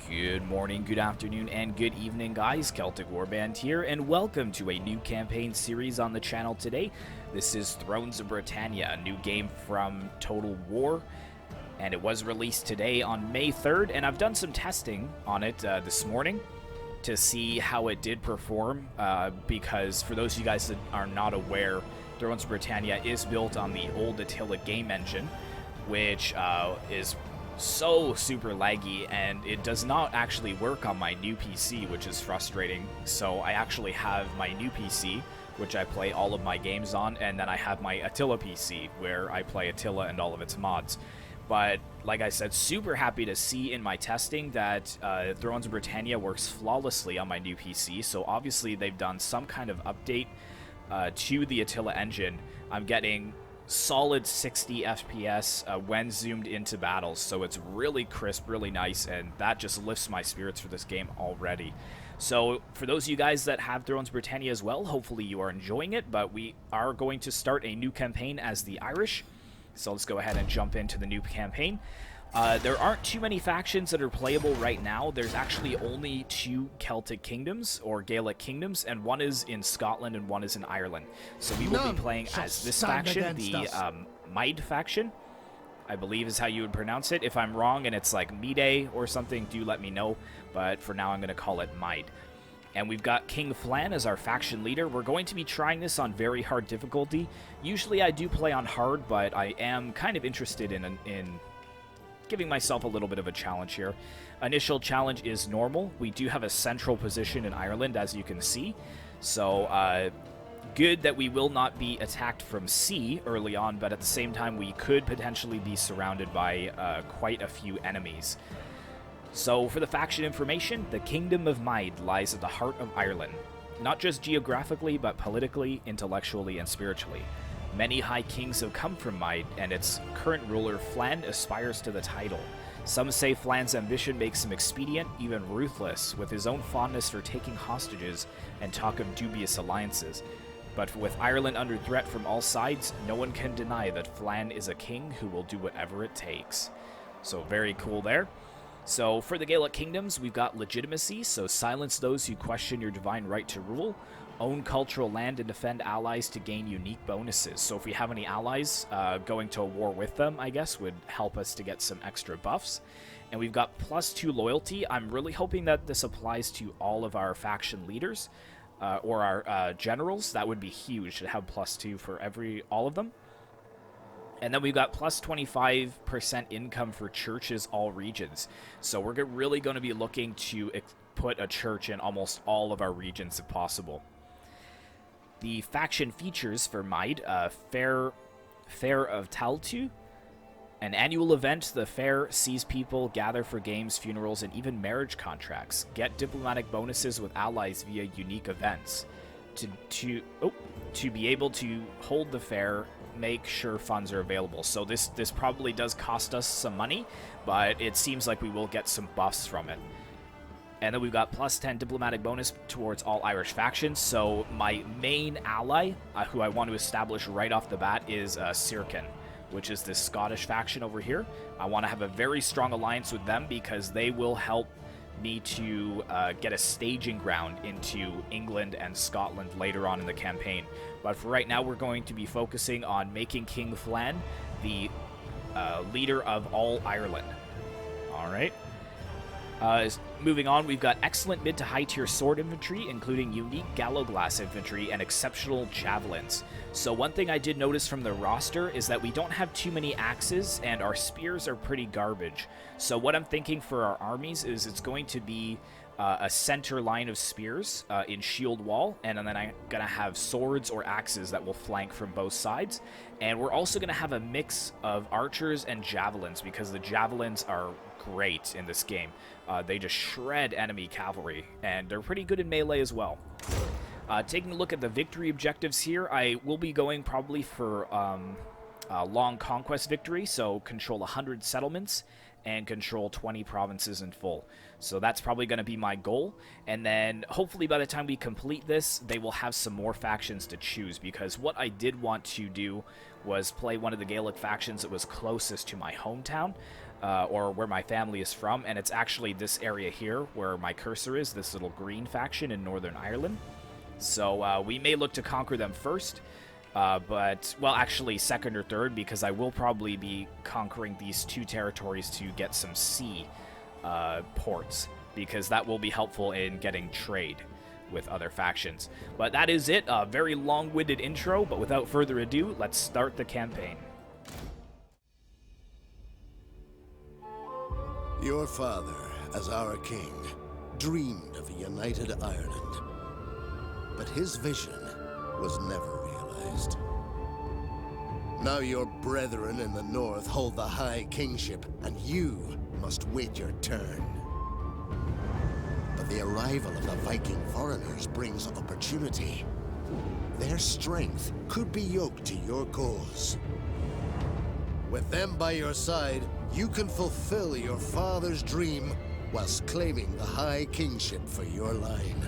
Good morning, good afternoon, and good evening, guys. Celtic Warband here, and welcome to a new campaign series on the channel today. This is Thrones of Britannia, a new game from Total War, and it was released today on May 3rd, and I've done some testing on it this morning to see how it did perform, because for those of you guys that are not aware, Thrones of Britannia is built on the old Attila game engine, which is so super laggy, and it does not actually work on my new PC, which is frustrating. So I actually have my new PC, which I play all of my games on, and then I have my Attila PC, where I play Attila and all of its mods. But like I said, super happy to see in my testing that Thrones of Britannia works flawlessly on my new PC. So obviously they've done some kind of update to the Attila engine. I'm getting solid 60 FPS when zoomed into battles, so it's really crisp, really nice, and that just lifts my spirits for this game already. So for those of you guys that have Thrones of Britannia as well, hopefully you are enjoying it, but we are going to start a new campaign as the Irish. So let's go ahead and jump into the new campaign. There aren't too many factions that are playable right now. There's actually only 2 Celtic kingdoms, or Gaelic kingdoms, and one is in Scotland and one is in Ireland. So we will be playing as this faction, the Mide faction, I believe is how you would pronounce it. If I'm wrong and it's like Mide or something, do let me know, but for now I'm going to call it Mide. And we've got King Flan as our faction leader. We're going to be trying this on very hard difficulty. Usually I do play on hard, but I am kind of interested in giving myself a little bit of a challenge here. Initial challenge is normal. We do have a central position in Ireland, as you can see. So, good that we will not be attacked from sea early on, but at the same time, we could potentially be surrounded by quite a few enemies. So, for the faction information, the Kingdom of Mide lies at the heart of Ireland. Not just geographically, but politically, intellectually, and spiritually. Many high kings have come from Mide, and its current ruler, Flan, aspires to the title. Some say Flan's ambition makes him expedient, even ruthless, with his own fondness for taking hostages and talk of dubious alliances. But with Ireland under threat from all sides, no one can deny that Flan is a king who will do whatever it takes. So very cool there. So for the Gaelic kingdoms, we've got legitimacy, so silence those who question your divine right to rule. Own cultural land and defend allies to gain unique bonuses. So if we have any allies, going to a war with them, I guess, would help us to get some extra buffs. And we've got +2 loyalty. I'm really hoping that this applies to all of our faction leaders, or our generals. That would be huge to have +2 for all of them. And then we've got +25% income for churches, all regions. So we're really going to be looking to put a church in almost all of our regions if possible. The faction features for Mide, Fair of Taltu, an annual event. The fair sees people gather for games, funerals, and even marriage contracts. Get diplomatic bonuses with allies via unique events. To be able to hold the fair, make sure funds are available. So this probably does cost us some money, but it seems like we will get some buffs from it. And then we've got +10 diplomatic bonus towards all Irish factions. So my main ally, who I want to establish right off the bat, is Sirkin, which is this Scottish faction over here. I want to have a very strong alliance with them because they will help me to get a staging ground into England and Scotland later on in the campaign. But for right now, we're going to be focusing on making King Flan the leader of all Ireland. All right. Moving on, we've got excellent mid to high tier sword infantry, including unique Galloglass infantry and exceptional javelins. So one thing I did notice from the roster is that we don't have too many axes, and our spears are pretty garbage. So what I'm thinking for our armies is it's going to be a center line of spears in shield wall, and then I'm going to have swords or axes that will flank from both sides. And we're also going to have a mix of archers and javelins, because the javelins are great in this game. They just shred enemy cavalry, and they're pretty good in melee as well. Taking a look at the victory objectives here, I will be going probably for long conquest victory, so control 100 settlements and control 20 provinces in full. So that's probably going to be my goal, and then hopefully by the time we complete this, they will have some more factions to choose, because what I did want to do was play one of the Gaelic factions that was closest to my hometown. or where my family is from, and it's actually this area here where my cursor is, this little green faction in Northern Ireland. So we may look to conquer them first, but, well, actually second or third, because I will probably be conquering these two territories to get some sea ports, because that will be helpful in getting trade with other factions. But that is it, a very long-winded intro, but without further ado, let's start the campaign. Your father, as our king, dreamed of a united Ireland. But his vision was never realized. Now your brethren in the north hold the High Kingship, and you must wait your turn. But the arrival of the Viking foreigners brings opportunity. Their strength could be yoked to your cause. With them by your side, you can fulfill your father's dream whilst claiming the High Kingship for your line.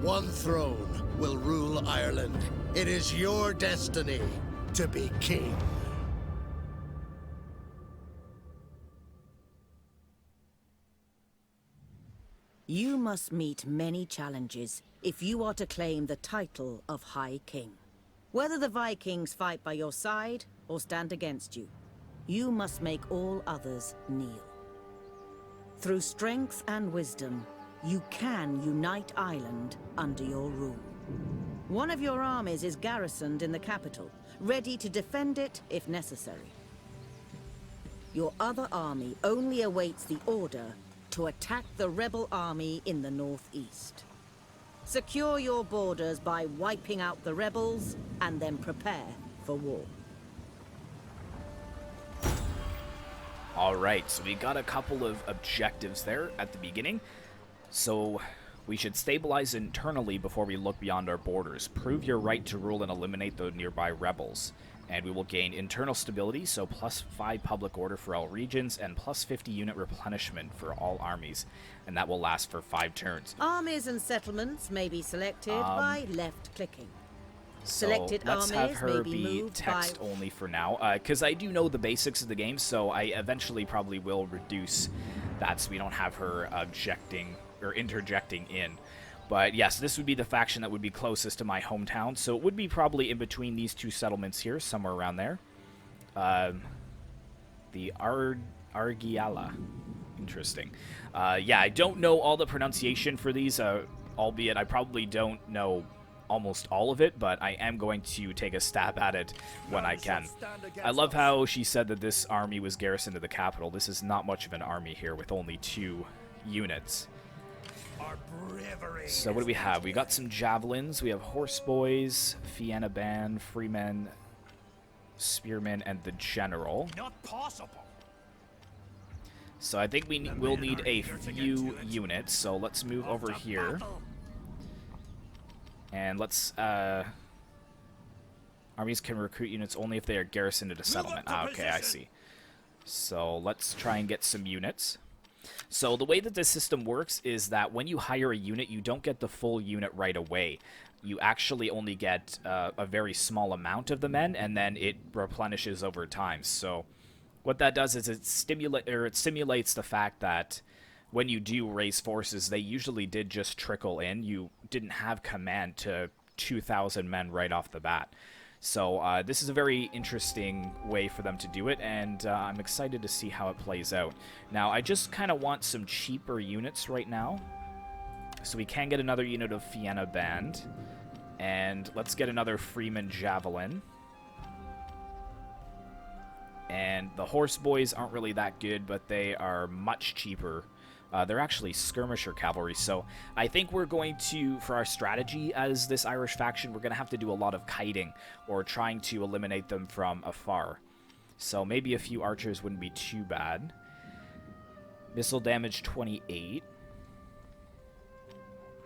One throne will rule Ireland. It is your destiny to be king. You must meet many challenges if you are to claim the title of High King. Whether the Vikings fight by your side or stand against you, you must make all others kneel. Through strength and wisdom, you can unite Ireland under your rule. One of your armies is garrisoned in the capital, ready to defend it if necessary. Your other army only awaits the order to attack the rebel army in the northeast. Secure your borders by wiping out the rebels, and then prepare for war. Alright, so we got a couple of objectives there at the beginning. So we should stabilize internally before we look beyond our borders. Prove your right to rule and eliminate the nearby rebels. And we will gain internal stability, so +5 public order for all regions, and +50 unit replenishment for all armies. And that will last for 5 turns. Armies and settlements may be selected by left-clicking. So Selected let's have armies her may be be moved text by... only for now, because I do know the basics of the game, so I eventually probably will reduce that so we don't have her objecting or interjecting in. But yes, this would be the faction that would be closest to my hometown, so it would be probably in between these two settlements here, somewhere around there. The Argiala. Interesting. Yeah, I don't know all the pronunciation for these, albeit I probably don't know almost all of it, but I am going to take a stab at it when I can. I love how she said that this army was garrisoned to the capital. This is not much of an army here with only 2 units. So what do we have? We got some javelins. We have horseboys, Fianna band, freemen, spearmen, and the general. Not possible. So I think we will need a few units. So let's move over here. And let's, armies can recruit units only if they are garrisoned at a settlement. Ah, okay, I see. So let's try and get some units. So the way that this system works is that when you hire a unit, you don't get the full unit right away. You actually only get a very small amount of the men, and then it replenishes over time. So what that does is it simulates the fact that when you do raise forces, they usually did just trickle in. You didn't have command to 2,000 men right off the bat. So this is a very interesting way for them to do it, and I'm excited to see how it plays out. Now, I just kind of want some cheaper units right now. So we can get another unit of Fianna Band. And let's get another Freeman Javelin. And the Horse Boys aren't really that good, but they are much cheaper. They're actually skirmisher cavalry, so I think we're going to, for our strategy as this Irish faction, we're going to have to do a lot of kiting, or trying to eliminate them from afar. So maybe a few archers wouldn't be too bad. Missile damage 28.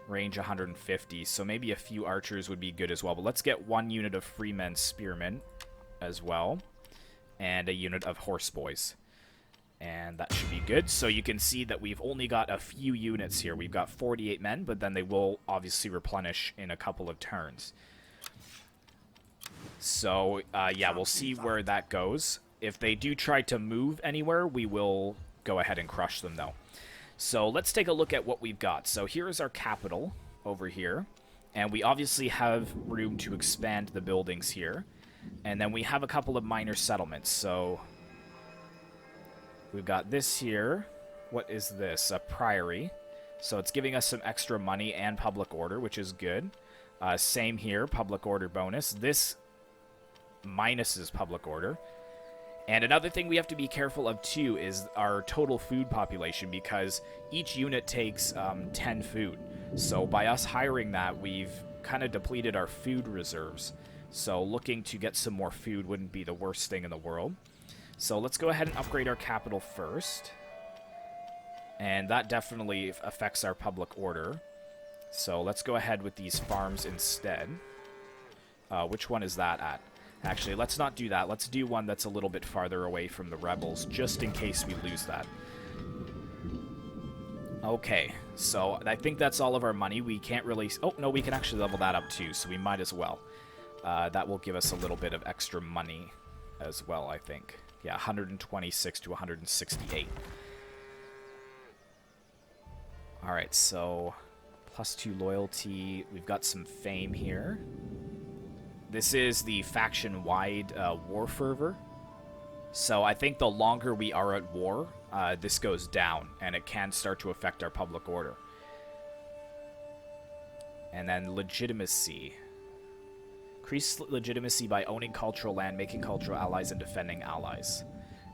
Range 150, so maybe a few archers would be good as well. But let's get 1 unit of Freemen Spearmen as well, and a unit of Horseboys. And that should be good. So you can see that we've only got a few units here. We've got 48 men, but then they will obviously replenish in a couple of turns. So, yeah, we'll see where that goes. If they do try to move anywhere, we will go ahead and crush them, though. So let's take a look at what we've got. So here is our capital over here. And we obviously have room to expand the buildings here. And then we have a couple of minor settlements. So we've got this here. What is this? A priory. So it's giving us some extra money and public order, which is good. Same here, public order bonus. This minuses public order. And another thing we have to be careful of, too, is our total food population, because each unit takes 10 food. So by us hiring that, we've kind of depleted our food reserves. So looking to get some more food wouldn't be the worst thing in the world. So let's go ahead and upgrade our capital first. And that definitely affects our public order. So let's go ahead with these farms instead. Which one is that at? Actually, let's not do that. Let's do one that's a little bit farther away from the rebels, just in case we lose that. Okay, so I think that's all of our money. We can't really... Oh, no, we can actually level that up too, so we might as well. That will give us a little bit of extra money as well, I think. Yeah, 126 to 168. Alright, so... +2 loyalty. We've got some fame here. This is the faction-wide war fervor. So I think the longer we are at war, this goes down, and it can start to affect our public order. And then legitimacy. Increase legitimacy by owning cultural land, making cultural allies, and defending allies.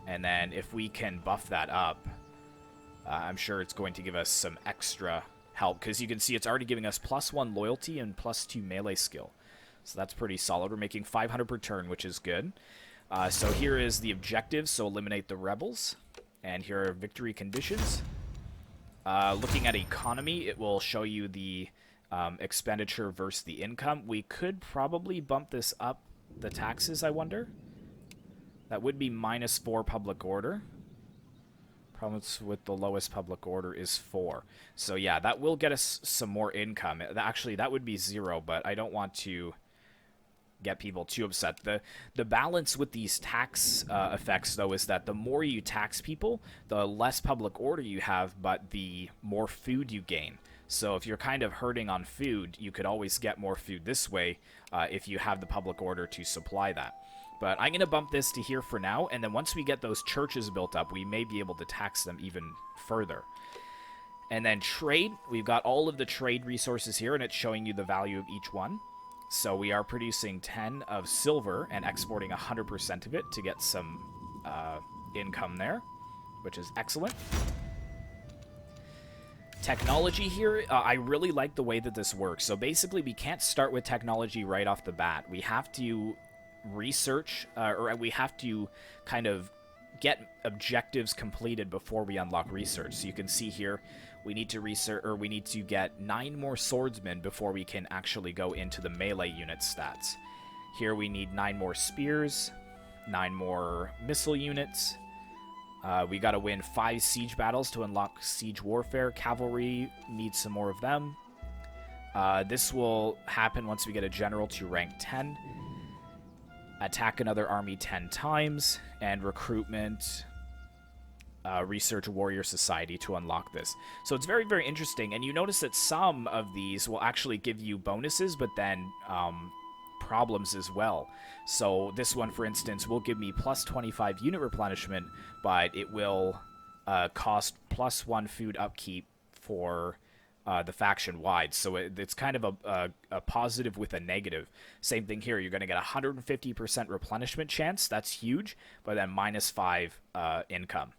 And then if we can buff that up, I'm sure it's going to give us some extra help, because you can see it's already giving us +1 loyalty and +2 melee skill. So that's pretty solid. We're making 500 per turn, which is good. So here is the objective. So eliminate the rebels. And here are victory conditions. Looking at economy, it will show you the expenditure versus the income. We could probably bump this up, the taxes, I wonder. That would be -4 public order. Problems with the lowest public order is 4. So yeah, that will get us some more income. Actually, that would be 0, but I don't want to get people too upset. The balance with these tax effects, though, is that the more you tax people, the less public order you have, but the more food you gain. So if you're kind of hurting on food, you could always get more food this way if you have the public order to supply that. But I'm going to bump this to here for now, and then once we get those churches built up, we may be able to tax them even further. And then trade, we've got all of the trade resources here, and it's showing you the value of each one. So we are producing 10 of silver and exporting 100% of it to get some income there, which is excellent. Technology here, I really like the way that this works. So basically, we can't start with technology right off the bat. We have to research, or we have to kind of get objectives completed before we unlock research. So you can see here, we need to research, or we need to get 9 more swordsmen before we can actually go into the melee unit stats. Here we need 9 more spears, 9 more missile units. We got to win 5 siege battles to unlock siege warfare. Cavalry needs some more of them. This will happen once we get a general to rank 10. Attack another army 10 times, and recruitment, research warrior society to unlock this. So it's very, very interesting, and you notice that some of these will actually give you bonuses, but then problems as well. So this one, for instance, will give me +25 unit replenishment, but it will cost +1 food upkeep for the faction-wide. So it's kind of a positive with a negative. Same thing here. You're going to get 150% replenishment chance. That's huge. But then -5 income.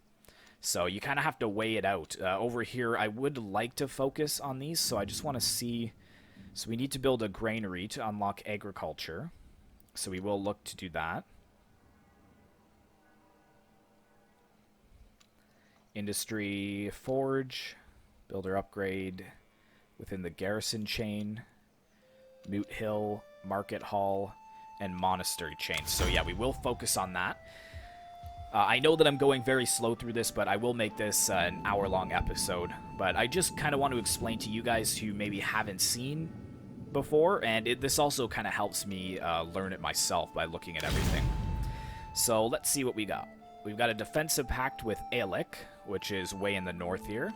So you kind of have to weigh it out. Over here, I would like to focus on these. So I just want to see... So we need to build a granary to unlock agriculture. So we will look to do that. Industry forge. Builder upgrade within the garrison chain, Moot Hill, Market Hall, and Monastery chain. So yeah, we will focus on that. I know that I'm going very slow through this, but I will make this an hour-long episode. But I just kind of want to explain to you guys who maybe haven't seen before, and this also kind of helps me learn it myself by looking at everything. So let's see what we got. We've got a defensive pact with Aelic, which is way in the north here.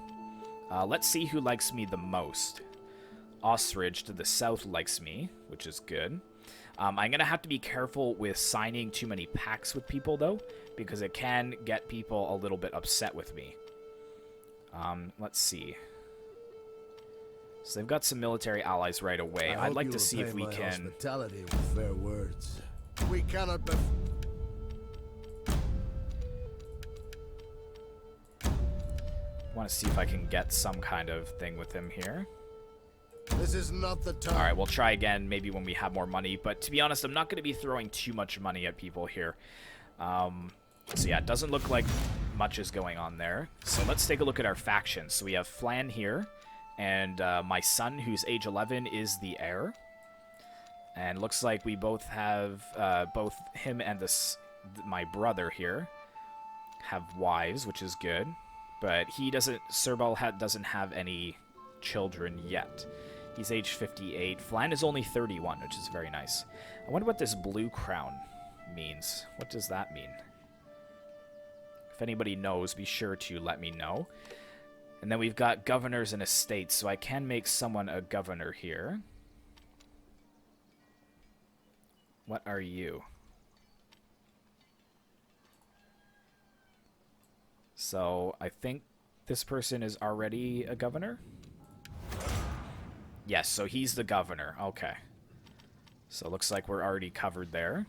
Let's see who likes me the most. Osridge to the south likes me, which is good. I'm going to have to be careful with signing too many pacts with people, though, because it can get people a little bit upset with me. Let's see. So they've got some military allies right away. I'd like to see if we can... Hospitality with fair words. We cannot be... I want to see if I can get some kind of thing with him here. This is not the time. Alright, we'll try again maybe when we have more money. But to be honest, I'm not going to be throwing too much money at people here. So yeah, it doesn't look like much is going on there. So let's take a look at our factions. So we have Flan here. And my son, who's age 11, is the heir. And looks like we both have, both him and my brother here have wives, which is good. But he doesn't, Sirbal doesn't have any children yet. He's age 58. Flan is only 31, which is very nice. I wonder what this blue crown means. What does that mean? If anybody knows, be sure to let me know. And then we've got governors and estates, so I can make someone a governor here. What are you? So, I think this person is already a governor? Yes, so he's the governor. Okay. So, it looks like we're already covered there.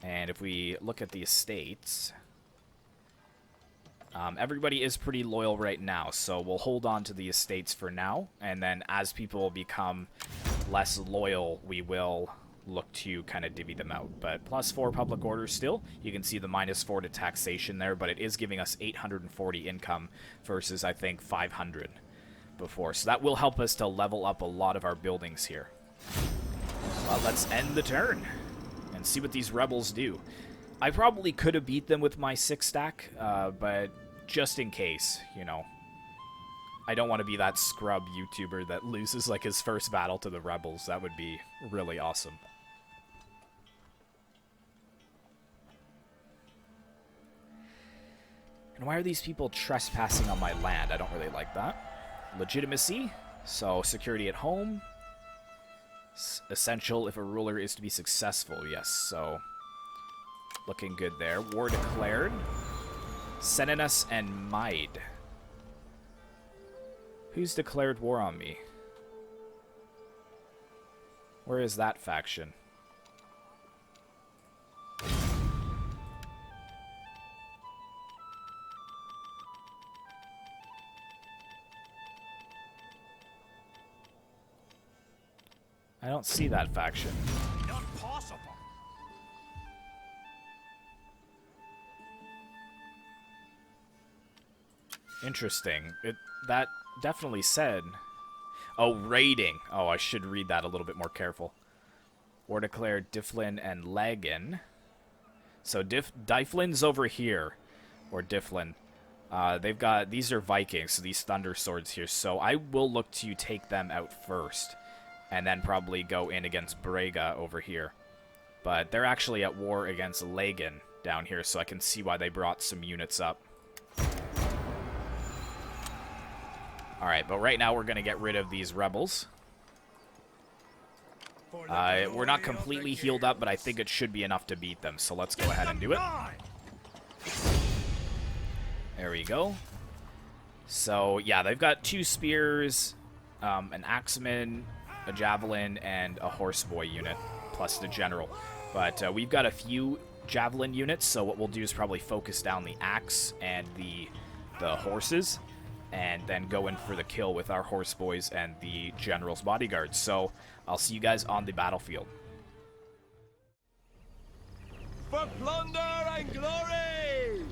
And if we look at the estates... everybody is pretty loyal right now, so we'll hold on to the estates for now. And then as people become less loyal, we will look to kind of divvy them out. But +4 public order still. You can see the -4 to taxation there, but it is giving us 840 income versus, I think, 500 before. So that will help us to level up a lot of our buildings here. Well, let's end the turn and see what these rebels do. I probably could have beat them with my 6-stack, but just in case, you know. I don't want to be that scrub YouTuber that loses, like, his first battle to the rebels. That would be really awesome. And why are these people trespassing on my land? I don't really like that. Legitimacy. So, security at home. Essential if a ruler is to be successful. Yes, so... looking good there. War declared. Senenus and Mide. Who's declared war on me? Where is that faction? I don't see that faction. Not possible. Interesting. That definitely said... Oh, raiding. Oh, I should read that a little bit more careful. War declared Difflin and Lagan. So Dyflin's over here. Or Difflin. They've got... These are Vikings, so these Thunder Swords here. So I will look to take them out first. And then probably go in against Brega over here. But they're actually at war against Lagan down here, so I can see why they brought some units up. Alright, but right now we're going to get rid of these rebels. We're not completely healed up, but I think it should be enough to beat them, so let's go ahead and do it. There we go. So, yeah, they've got 2 spears, an axeman, a javelin, and a horseboy unit, plus the general. But we've got a few javelin units, so what we'll do is probably focus down the axe and the horses, and then go in for the kill with our horseboys and the general's bodyguards. So I'll see you guys on the battlefield. For plunder and glory!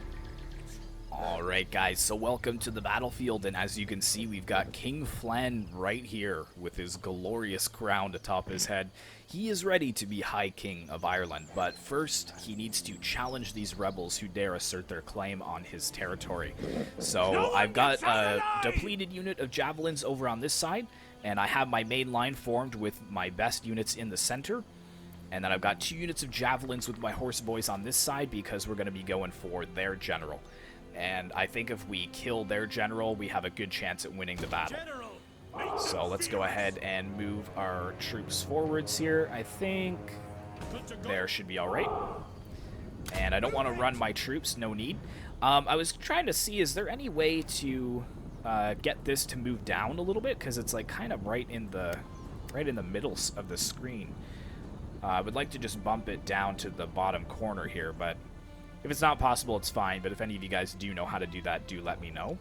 Alright guys, so welcome to the battlefield, and as you can see, we've got King Flan right here with his glorious crown atop his head. He is ready to be High King of Ireland, but first he needs to challenge these rebels who dare assert their claim on his territory. So I've got a depleted unit of javelins over on this side, and I have my main line formed with my best units in the center. And then I've got 2 units of javelins with my horse boys on this side because we're going to be going for their general. And I think if we kill their general, we have a good chance at winning the battle. So let's go ahead and move our troops forwards here. I think there should be all right. And I don't want to run my troops, no need. I was trying to see, is there any way to get this to move down a little bit? Because it's like kind of right in the middle of the screen. I would like to just bump it down to the bottom corner here, but if it's not possible, it's fine. But if any of you guys do know how to do that, do let me know.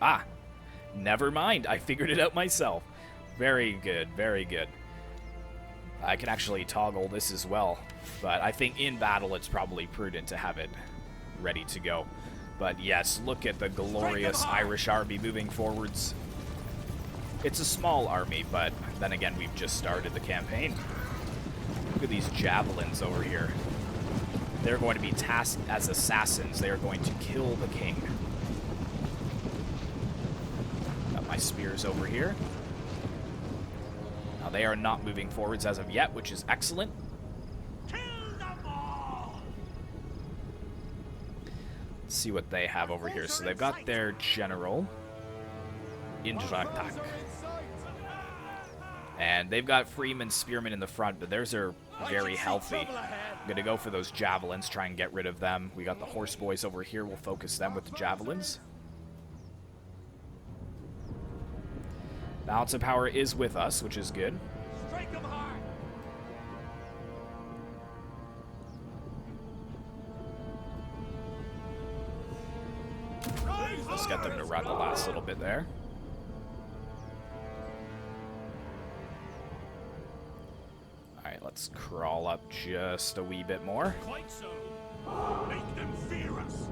Ah, never mind. I figured it out myself. Very good, very good. I can actually toggle this as well, but I think in battle it's probably prudent to have it ready to go. But yes, look at the glorious Irish army moving forwards. It's a small army, but then again, we've just started the campaign. Look at these javelins over here. They're going to be tasked as assassins. They are going to kill the king. Got my spears over here. Now, they are not moving forwards as of yet, which is excellent. Kill them all! Let's see what they have over here. So they've got their general, Indratak. And they've got Freeman Spearmen in the front, but theirs are very healthy. I'm going to go for those javelins, try and get rid of them. We got the horse boys over here. We'll focus them with the javelins. Balance of power is with us, which is good. Strike them hard! Let's get them to run the last little bit there. Alright, let's crawl up just a wee bit more. Quite so. Make them fear us.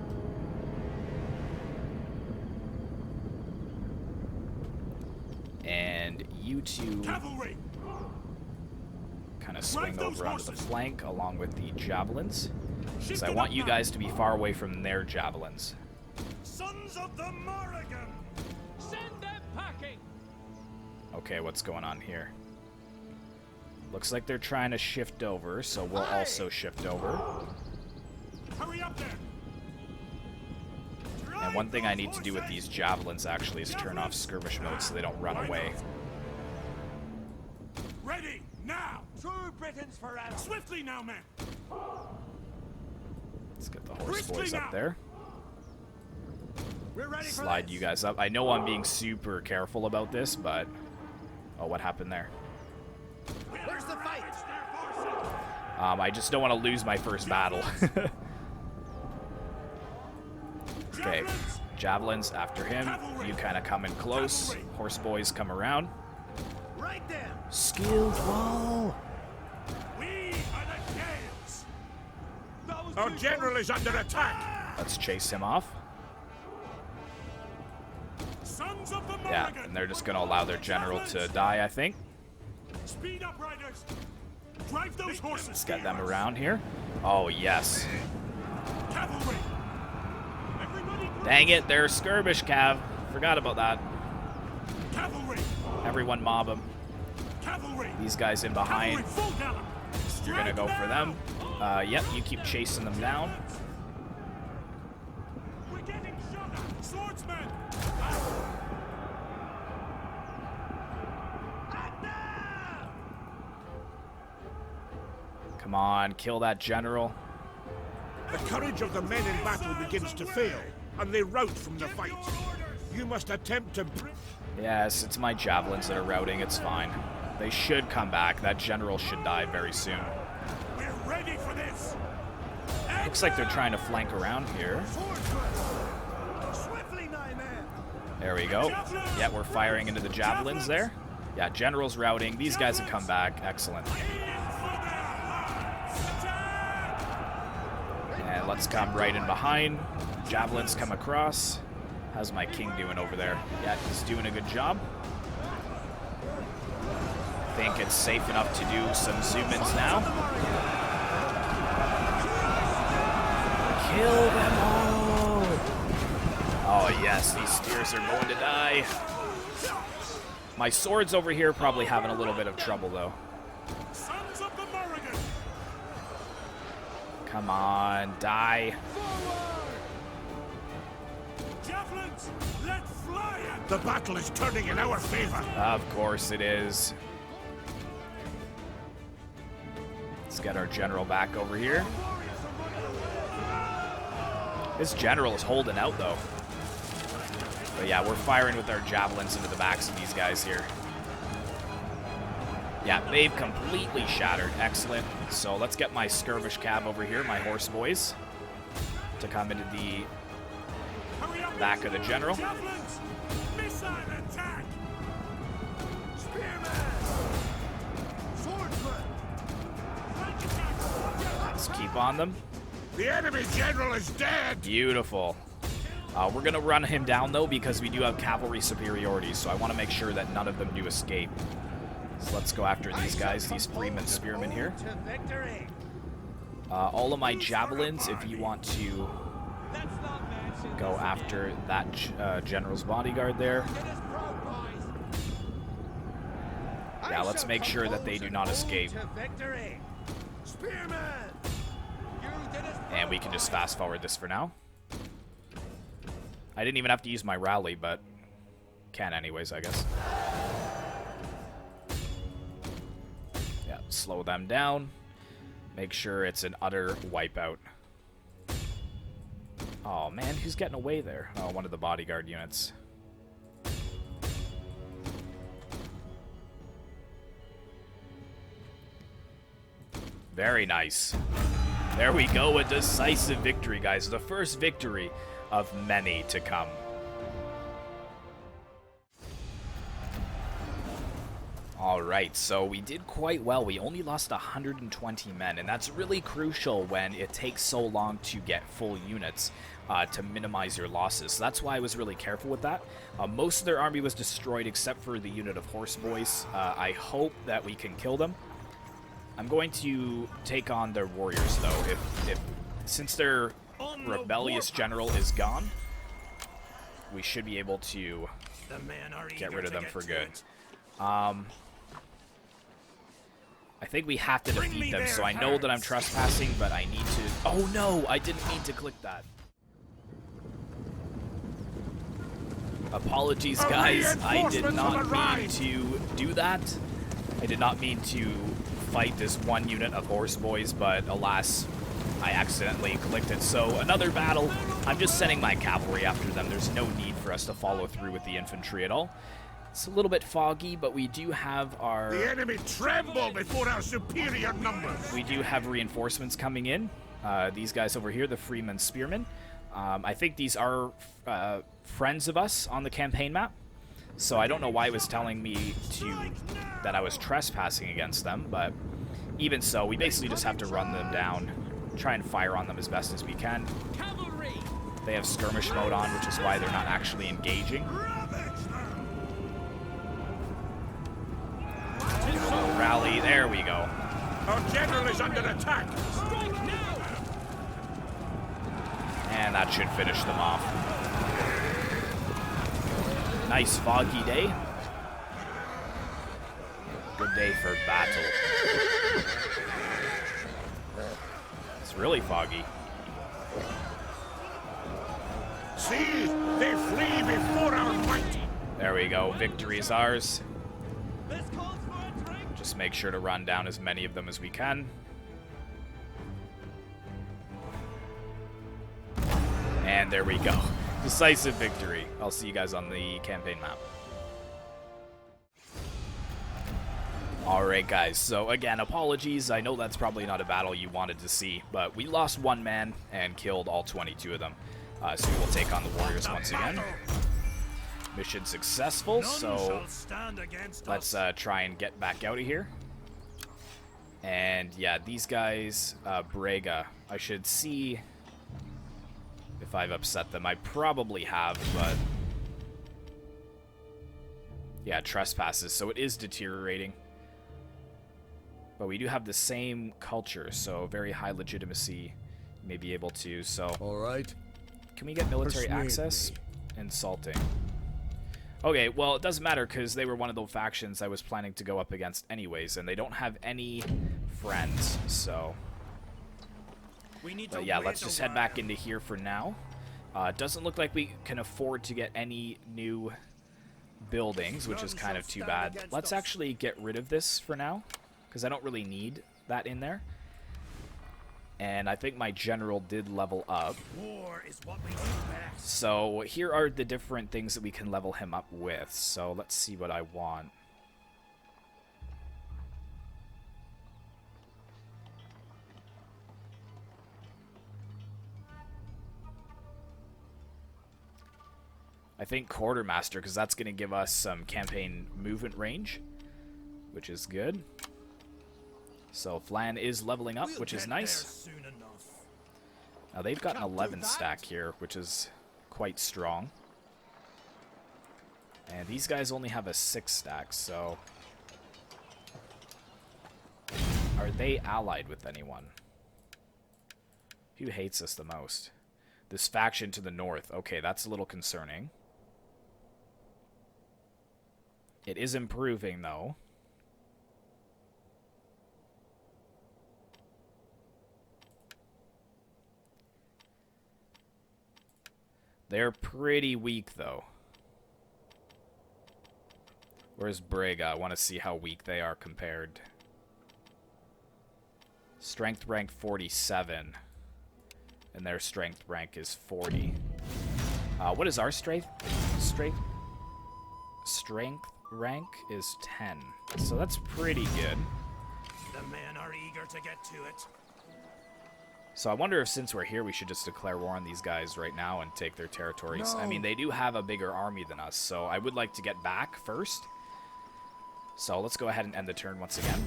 And you two Cavalry! kind of swing Drive those over onto the horses. flank along with the javelins. Because Shift I them want up you now. guys to be far away from their javelins. Sons of the Morrigan! Send them packing! Okay, what's going on here? Looks like they're trying to shift over, so we'll also shift over. Hurry up there! And one thing I need to do with these javelins actually is turn off skirmish mode so they don't run away. Ready, now! True Britons forever! Swiftly now, men! Let's get the horse Briskly boys now. up there. We're ready for Slide this. you guys up. I know I'm being super careful about this, but... Oh, what happened there? Where's the fight? I just don't want to lose my first battle. Okay, javelins after him. You kind of come in close. Horse boys come around. Right there! Skillful! We are the Gaels! Our general is under attack! Let's chase him off. Sons of the Morrigan! Yeah, and they're just going to allow their general to die, I think. Speed up, riders! Drive those horses! Let's get them around here. Oh, yes. Cavalry! Everybody Dang it, they're skirmish, Cav. Forgot about that. Cavalry! Everyone mob them. Cavalry! These guys in behind. Cavalry, full gallop! You're going to go for them. Yep, you keep chasing them down. We're getting shot at! Swordsmen! Come on, kill that general. The courage of the men in battle begins to fail, and they rout from the fight. You must attempt to... Yes, it's my javelins that are routing. It's fine. They should come back. That general should die very soon. We're ready for this! Looks like they're trying to flank around here. Swiftly, nigh man! There we go. Yeah, we're firing into the javelins there. Yeah, general's routing. These guys have come back. Excellent. And let's come right in behind. Javelins come across. How's my king doing over there? Yeah, he's doing a good job. Think it's safe enough to do some zoom-ins now. Kill them all! Oh yes, these spears are going to die. My sword's over here probably having a little bit of trouble though. Come on, die. Javelins, let fly it! The battle is turning in our favor. Of course it is. Let's get our general back over here. This general is holding out, though. But yeah, we're firing with our javelins into the backs of these guys here. Yeah, they've completely shattered. Excellent. So let's get my skirmish cab over here, my horse boys, to come into the back of the general. Javelins, missile attack! Spearman! Swordsman! Let's keep on them. The enemy general is dead. Beautiful. We're going to run him down, though, because we do have cavalry superiority, so I want to make sure that none of them do escape. So let's go after these guys, these freemen spearmen here. All of my javelins, if you want to go after that general's bodyguard there. Yeah, let's make sure that they do not escape. And we can just fast forward this for now. I didn't even have to use my rally, but can anyways, I guess. Yeah, slow them down. Make sure it's an utter wipeout. Oh man, who's getting away there? Oh, one of the bodyguard units. Very nice. There we go, a decisive victory, guys. The first victory of many to come. Alright, so we did quite well. We only lost 120 men, and that's really crucial when it takes so long to get full units to minimize your losses. So that's why I was really careful with that. Most of their army was destroyed except for the unit of horse boys. I hope that we can kill them. I'm going to take on their warriors, though. Since their rebellious general is gone, we should be able to get rid of them for good. I think we have to defeat them, so I know that I'm trespassing, but I need to... Oh no, I didn't mean to click that. Apologies, guys. I did not mean to do that. I did not mean to fight this one unit of horse boys, but alas, I accidentally clicked it. So another battle. I'm just sending my cavalry after them. There's no need for us to follow through with the infantry at all. It's a little bit foggy, but we do have our... The enemy tremble before our superior numbers. We do have reinforcements coming in. These guys over here, the Freeman Spearmen. I think these are friends of us on the campaign map. So I don't know why it was telling me that I was trespassing against them, but even so, we basically just have to run them down, try and fire on them as best as we can. They have skirmish mode on, which is why they're not actually engaging. Give a little rally. There we go. Our general is under attack. And that should finish them off. Nice foggy day. Good day for battle. It's really foggy. See, they flee before our might. There we go. Victory is ours. Just make sure to run down as many of them as we can. And there we go. Decisive victory. I'll see you guys on the campaign map. Alright guys, so again, apologies. I know that's probably not a battle you wanted to see, but we lost one man and killed all 22 of them. So we will take on the warriors once again. Mission successful, so let's try and get back out of here. And yeah, these guys, Brega, I should see if I've upset them. I probably have, but yeah, trespasses, so it is deteriorating. But we do have the same culture, so very high legitimacy. You may be able to, so... Alright. Can we get military access? Insulting. Okay, well, it doesn't matter, because they were one of the factions I was planning to go up against anyways, and they don't have any friends, so... But yeah, let's just head back into here for now. Doesn't look like we can afford to get any new buildings, which is kind of too bad. Let's actually get rid of this for now, because I don't really need that in there. And I think my general did level up. War is what we do best. So here are the different things that we can level him up with. So let's see what I want. I think Quartermaster, because that's going to give us some campaign movement range, which is good. So Flan is leveling up, which is nice. Now they've got an 11 stack here, which is quite strong. And these guys only have a 6 stack, so... Are they allied with anyone? Who hates us the most? This faction to the north. Okay, that's a little concerning. It is improving, though. They're pretty weak, though. Where's Briga? I want to see how weak they are compared. Strength rank 47. And their strength rank is 40. What is our strength? Strength rank is 10. So that's pretty good. The men are eager to get to it. So I wonder if since we're here, we should just declare war on these guys right now and take their territories. No. I mean, they do have a bigger army than us, so I would like to get back first. So let's go ahead and end the turn once again.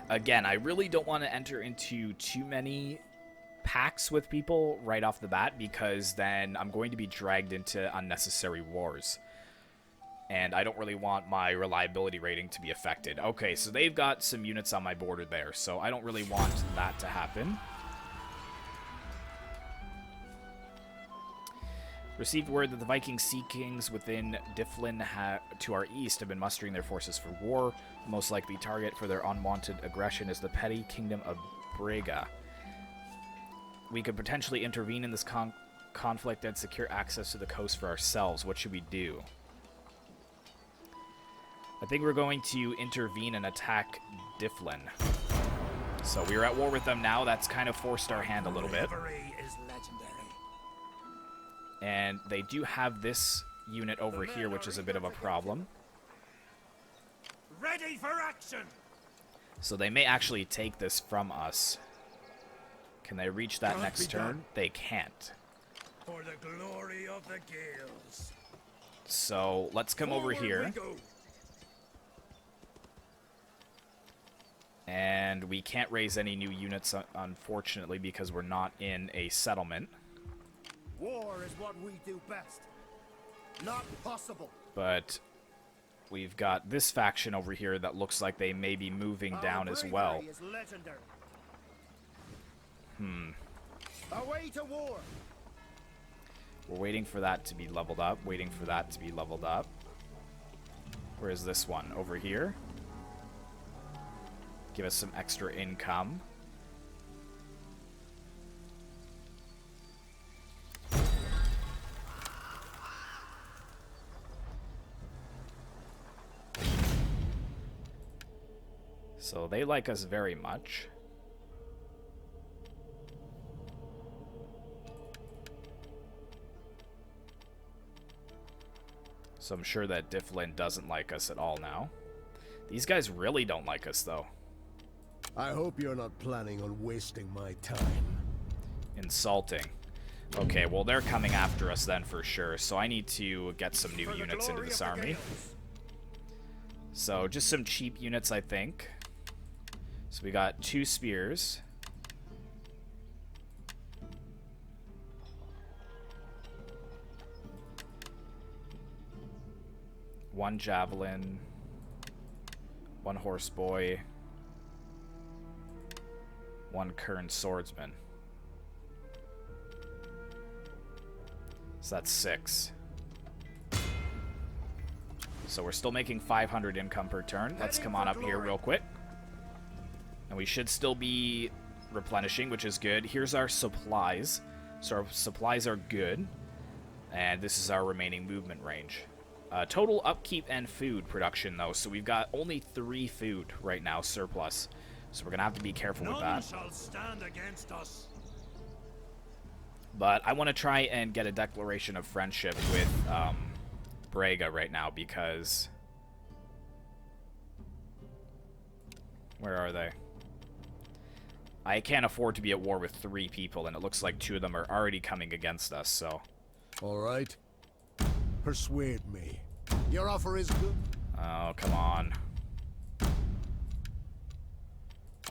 Again, I really don't want to enter into too many pacts with people right off the bat, because then I'm going to be dragged into unnecessary wars. And I don't really want my reliability rating to be affected. Okay, so they've got some units on my border there, so I don't really want that to happen. Received word that the Viking Sea Kings within Dyflin to our east have been mustering their forces for war. The most likely target for their unwanted aggression is the petty Kingdom of Briga. We could potentially intervene in this conflict and secure access to the coast for ourselves. What should we do? I think we're going to intervene and attack Dyflin. So we're at war with them now. That's kind of forced our hand a little bit. And they do have this unit over here, which is a bit of a problem. Ready for action. So they may actually take this from us. Can they reach that next turn? They can't. For the glory of the Gales. So let's come over here. And we can't raise any new units, unfortunately, because we're not in a settlement. War is what we do best. Not possible. But we've got this faction over here that looks like they may be moving down as well. Away to war. We're waiting for that to be leveled up. Waiting for that to be leveled up. Where is this one? Over here. Give us some extra income. So they like us very much. So I'm sure that Dyflin doesn't like us at all now. These guys really don't like us, though. I hope you're not planning on wasting my time. Insulting. Okay, well, they're coming after us then for sure, so I need to get some new units into this army. So just some cheap units, I think. So we got 2 spears. One javelin. 1 horseboy. 1 Kern swordsman. So that's 6. So we're still making 500 income per turn. Let's come on up here real quick. And we should still be replenishing, which is good. Here's our supplies. So our supplies are good. And this is our remaining movement range. Total upkeep and food production, though. So we've got only 3 food right now, surplus. So we're going to have to be careful with that. None shall stand against us. But I want to try and get a declaration of friendship with Braga right now because... Where are they? I can't afford to be at war with 3 people, and it looks like 2 of them are already coming against us, so... All right. Persuade me. Your offer is good. Oh, come on.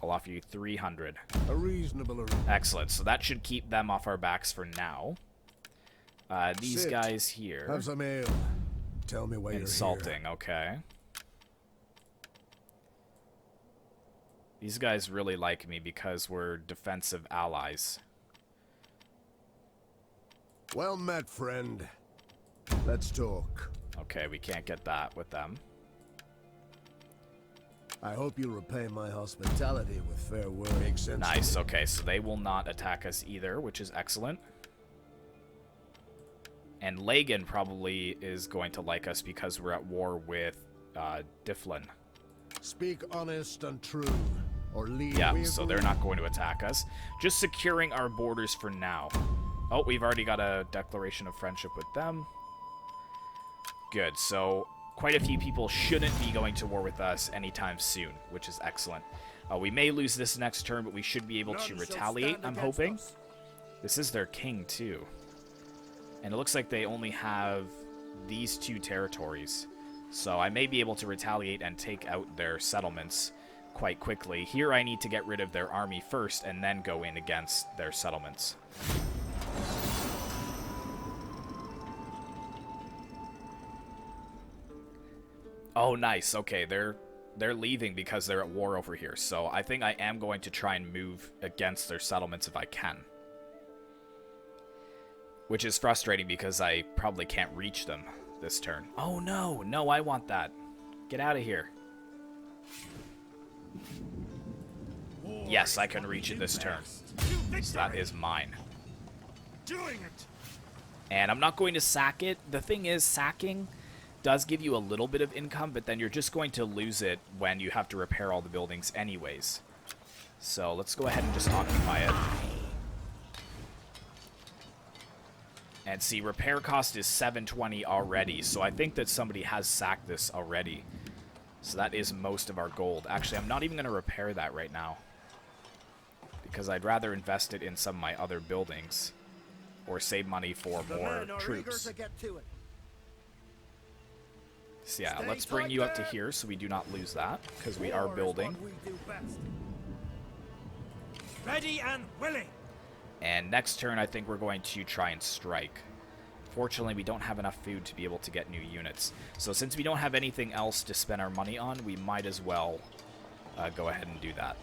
I'll offer you 300. A reasonable arrangement. Excellent. So that should keep them off our backs for now. These Sit. guys here. Have some ale. Tell me why you're Insulting, here. okay. These guys really like me because we're defensive allies. Well met, friend. Let's talk. Okay, we can't get that with them. I hope you repay my hospitality with fair word. Makes sense. Nice, okay, so they will not attack us either, which is excellent. And Lagan probably is going to like us because we're at war with Difflin. Speak honest and true, or leave. Yeah, so they're not going to attack us. Just securing our borders for now. Oh, we've already got a declaration of friendship with them. Good, so quite a few people shouldn't be going to war with us anytime soon, which is excellent. We may lose this next turn, but we should be able to retaliate, I'm hoping. This is their king, too. And it looks like they only have these 2 territories. So I may be able to retaliate and take out their settlements quite quickly. Here I need to get rid of their army first and then go in against their settlements. Oh, nice. Okay, they're leaving because they're at war over here. So I think I am going to try and move against their settlements if I can. Which is frustrating because I probably can't reach them this turn. Oh, no. No, I want that. Get out of here. Yes, I can reach it this turn. So that is mine. Doing it. And I'm not going to sack it. The thing is, sacking does give you a little bit of income, but then you're just going to lose it when you have to repair all the buildings anyways. So let's go ahead and just occupy it. And see, repair cost is 720 already, so I think that somebody has sacked this already. So that is most of our gold. Actually, I'm not even going to repair that right now, because I'd rather invest it in some of my other buildings or save money for more troops. So yeah, let's bring you up to here so we do not lose that, because we are building. Ready and willing. And next turn, I think we're going to try and strike. Fortunately, we don't have enough food to be able to get new units. So since we don't have anything else to spend our money on, we might as well go ahead and do that.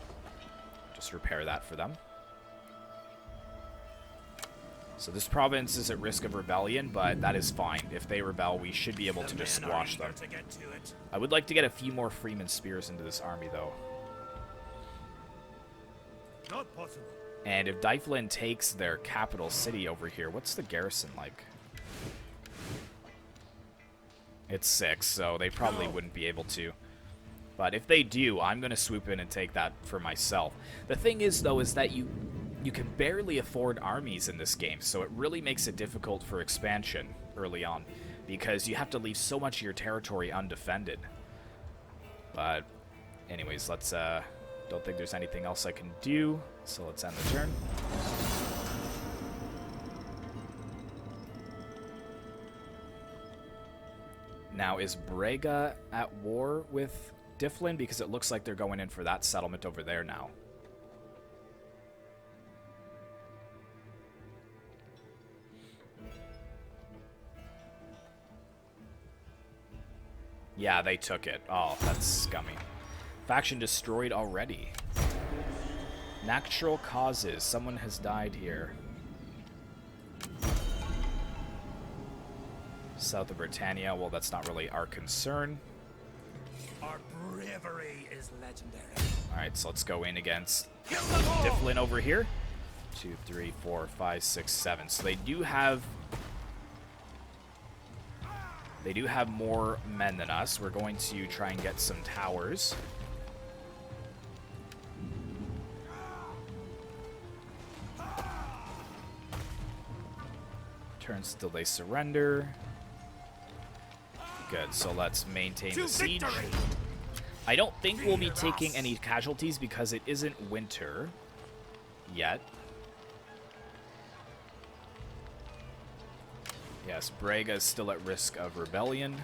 Just repair that for them. So this province is at risk of rebellion, but that is fine. If they rebel, we should be able to just squash them. I would like to get a few more Freeman Spears into this army, though. Not possible. And if Dyflin takes their capital city over here, what's the garrison like? It's 6, so they probably wouldn't be able to. But if they do, I'm going to swoop in and take that for myself. The thing is, though, is that you can barely afford armies in this game, so it really makes it difficult for expansion early on, because you have to leave so much of your territory undefended. But anyways, let's don't think there's anything else I can do, so let's end the turn. Now, is Braga at war with Difflin? Because it looks like they're going in for that settlement over there now. Yeah, they took it. Oh, that's scummy. Faction destroyed already. Natural causes. Someone has died here. South of Britannia. Well, that's not really our concern. Our bravery is legendary. Alright, so let's go in against Difflin over here. 2, 3, 4, 5, 6, 7. So they do have more men than us. We're going to try and get some towers. Turns till they surrender. Good, so let's maintain the siege. I don't think we'll be taking any casualties because it isn't winter yet. Yes, Braga is still at risk of rebellion.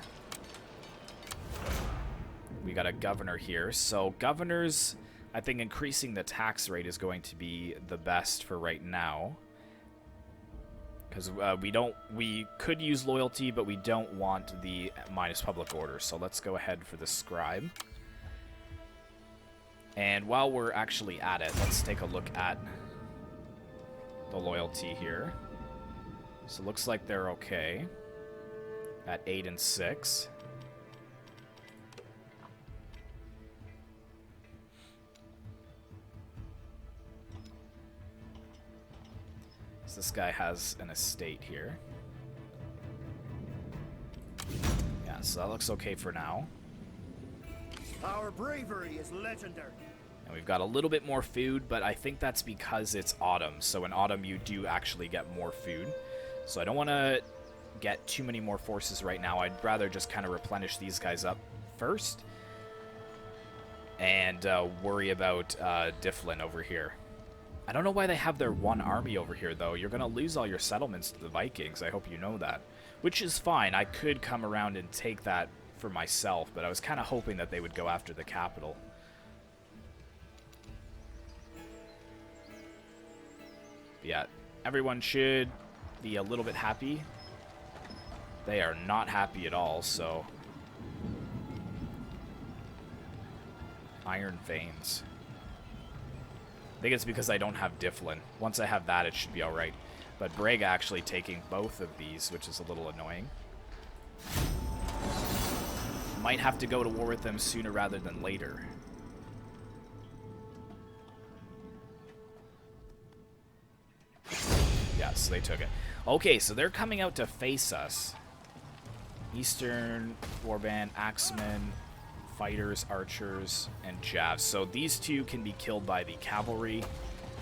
We got a governor here. So governors, I think increasing the tax rate is going to be the best for right now. Because we could use loyalty, but we don't want the minus public order. So let's go ahead for the scribe. And while we're actually at it, let's take a look at the loyalty here. So it looks like they're okay at 8 and 6. So this guy has an estate here. Yeah, so that looks okay for now. Our bravery is legendary. And we've got a little bit more food, but I think that's because it's autumn. So in autumn, you do actually get more food. So I don't want to get too many more forces right now. I'd rather just kind of replenish these guys up first. And worry about Difflin over here. I don't know why they have their one army over here, though. You're going to lose all your settlements to the Vikings. I hope you know that. Which is fine. I could come around and take that for myself, but I was kind of hoping that they would go after the capital. Yeah, everyone should be a little bit happy. They are not happy at all, so... Iron veins. I think it's because I don't have Difflin. Once I have that, it should be alright. But Braga actually taking both of these, which is a little annoying. Might have to go to war with them sooner rather than later. Yes, they took it. Okay, so they're coming out to face us. Eastern Warband, Axemen, Fighters, Archers, and Javs. So these two can be killed by the cavalry,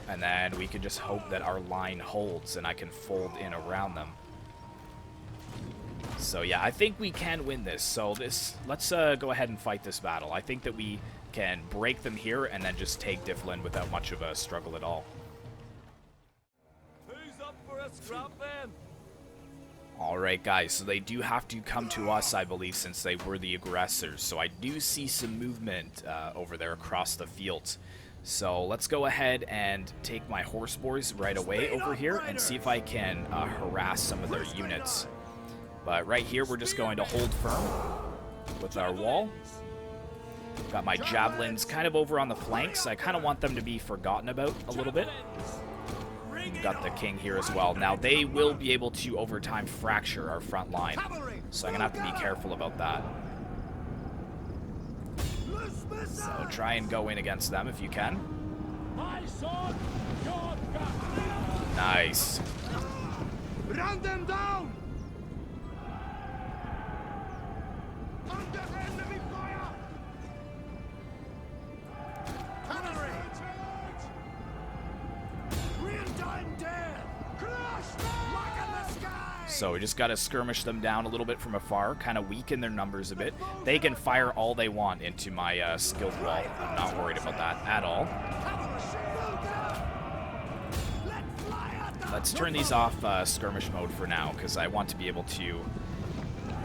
and then we can just hope that our line holds and I can fold in around them. So yeah, I think we can win this. So let's go ahead and fight this battle. I think that we can break them here and then just take Difflin without much of a struggle at all. Who's up for a scrap then? Alright guys, so they do have to come to us, I believe, since they were the aggressors. So I do see some movement over there across the field. So let's go ahead and take my horse boys right away over here and see if I can harass some of their units. But right here, we're just going to hold firm with our wall. Got my javelins kind of over on the flanks. I kind of want them to be forgotten about a little bit. Got the king here as well. Now, they will be able to, over time, fracture our front line. So I'm going to have to be careful about that. So try and go in against them if you can. Nice. Run them down! Under enemy fire! Cavalry! Real-time death! Crush them! Lock in the sky! So we just got to skirmish them down a little bit from afar, kind of weaken their numbers a bit. They can fire all they want into my skilled wall. I'm not worried about that at all. Let's turn these off skirmish mode for now, because I want to be able to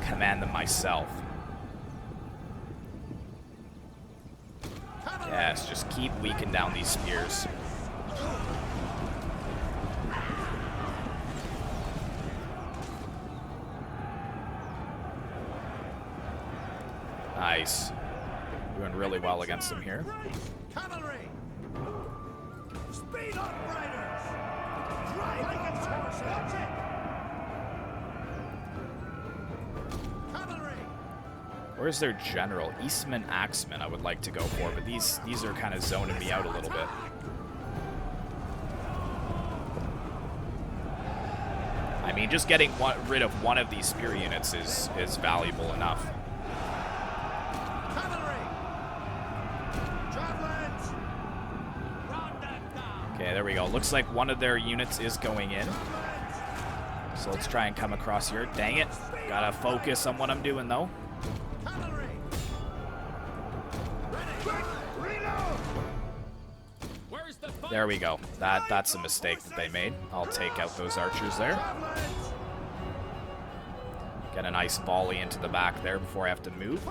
command them myself. Yes, just keep weakening down these spears. Nice. Doing really well against them here. Cavalry! Speed up, riders! Drive like a horse! Watch it! Cavalry! Where's their general? Eastman, Axeman I would like to go for, but these are kind of zoning me out a little bit. I mean, just getting rid of one of these spear units is valuable enough. Okay, there we go. Looks like one of their units is going in. So let's try and come across here. Dang it. Gotta focus on what I'm doing, though. There we go. That's a mistake that they made. I'll take out those archers there. Get a nice volley into the back there before I have to move.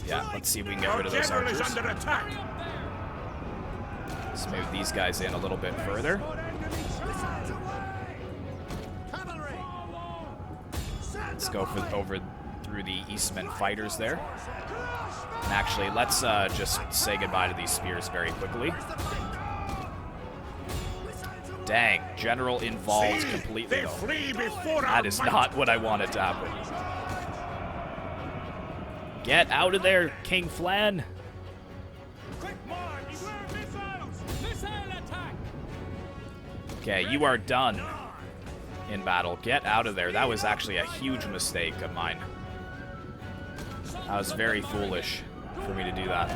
Yeah, let's see if we can get rid of those archers. Let's move these guys in a little bit further. Let's go over through the Eastman fighters there. And actually, let's just say goodbye to these spears very quickly. Dang, general involved completely though. That is not what I wanted to happen. Get out of there, King Flan. Okay, you are done in battle. Get out of there. That was actually a huge mistake of mine. That was very foolish for me to do that.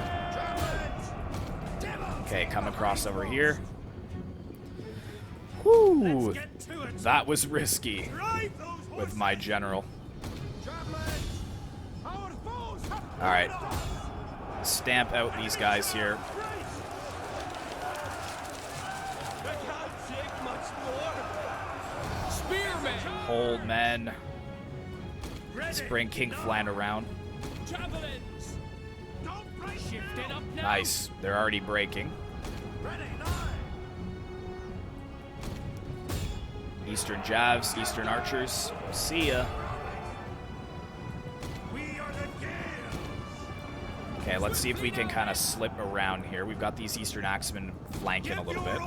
Okay, come across over here. Whew, that was risky with my general. Alright, stamp out these guys here. Hold, men. Let's bring King Flan around. Nice, they're already breaking. Eastern Javs, Eastern Archers. See ya. Okay, let's see if we can kind of slip around here. We've got these Eastern Axemen flanking a little bit.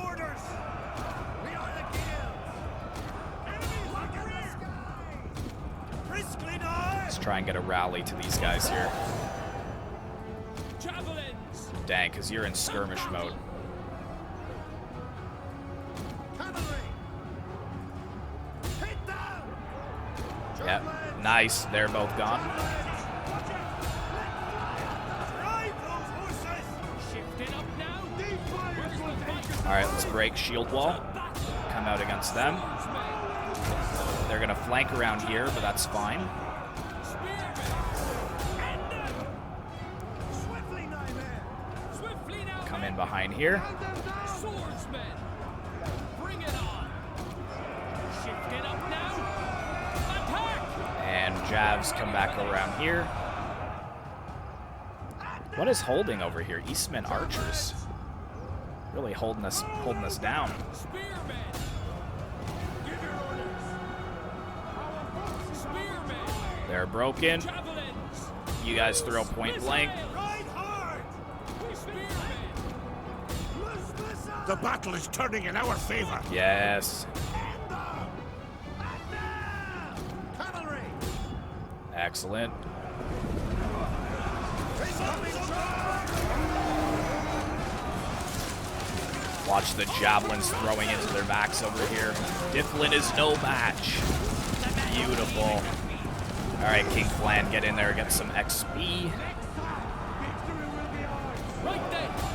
Let's try and get a rally to these guys here. Dang, because you're in skirmish mode. Yep, nice. They're both gone. Alright, let's break shield wall. Come out against them. They're going to flank around here, but that's fine. Come in behind here. And Javs come back around here. What is holding over here? Eastman Archers. Really holding us down. They're broken. You guys throw point blank. The battle is turning in our favor. Yes. Excellent. Watch the javelins throwing into their backs over here. Difflin is no match. Beautiful. All right, King Flan, get in there, get some XP.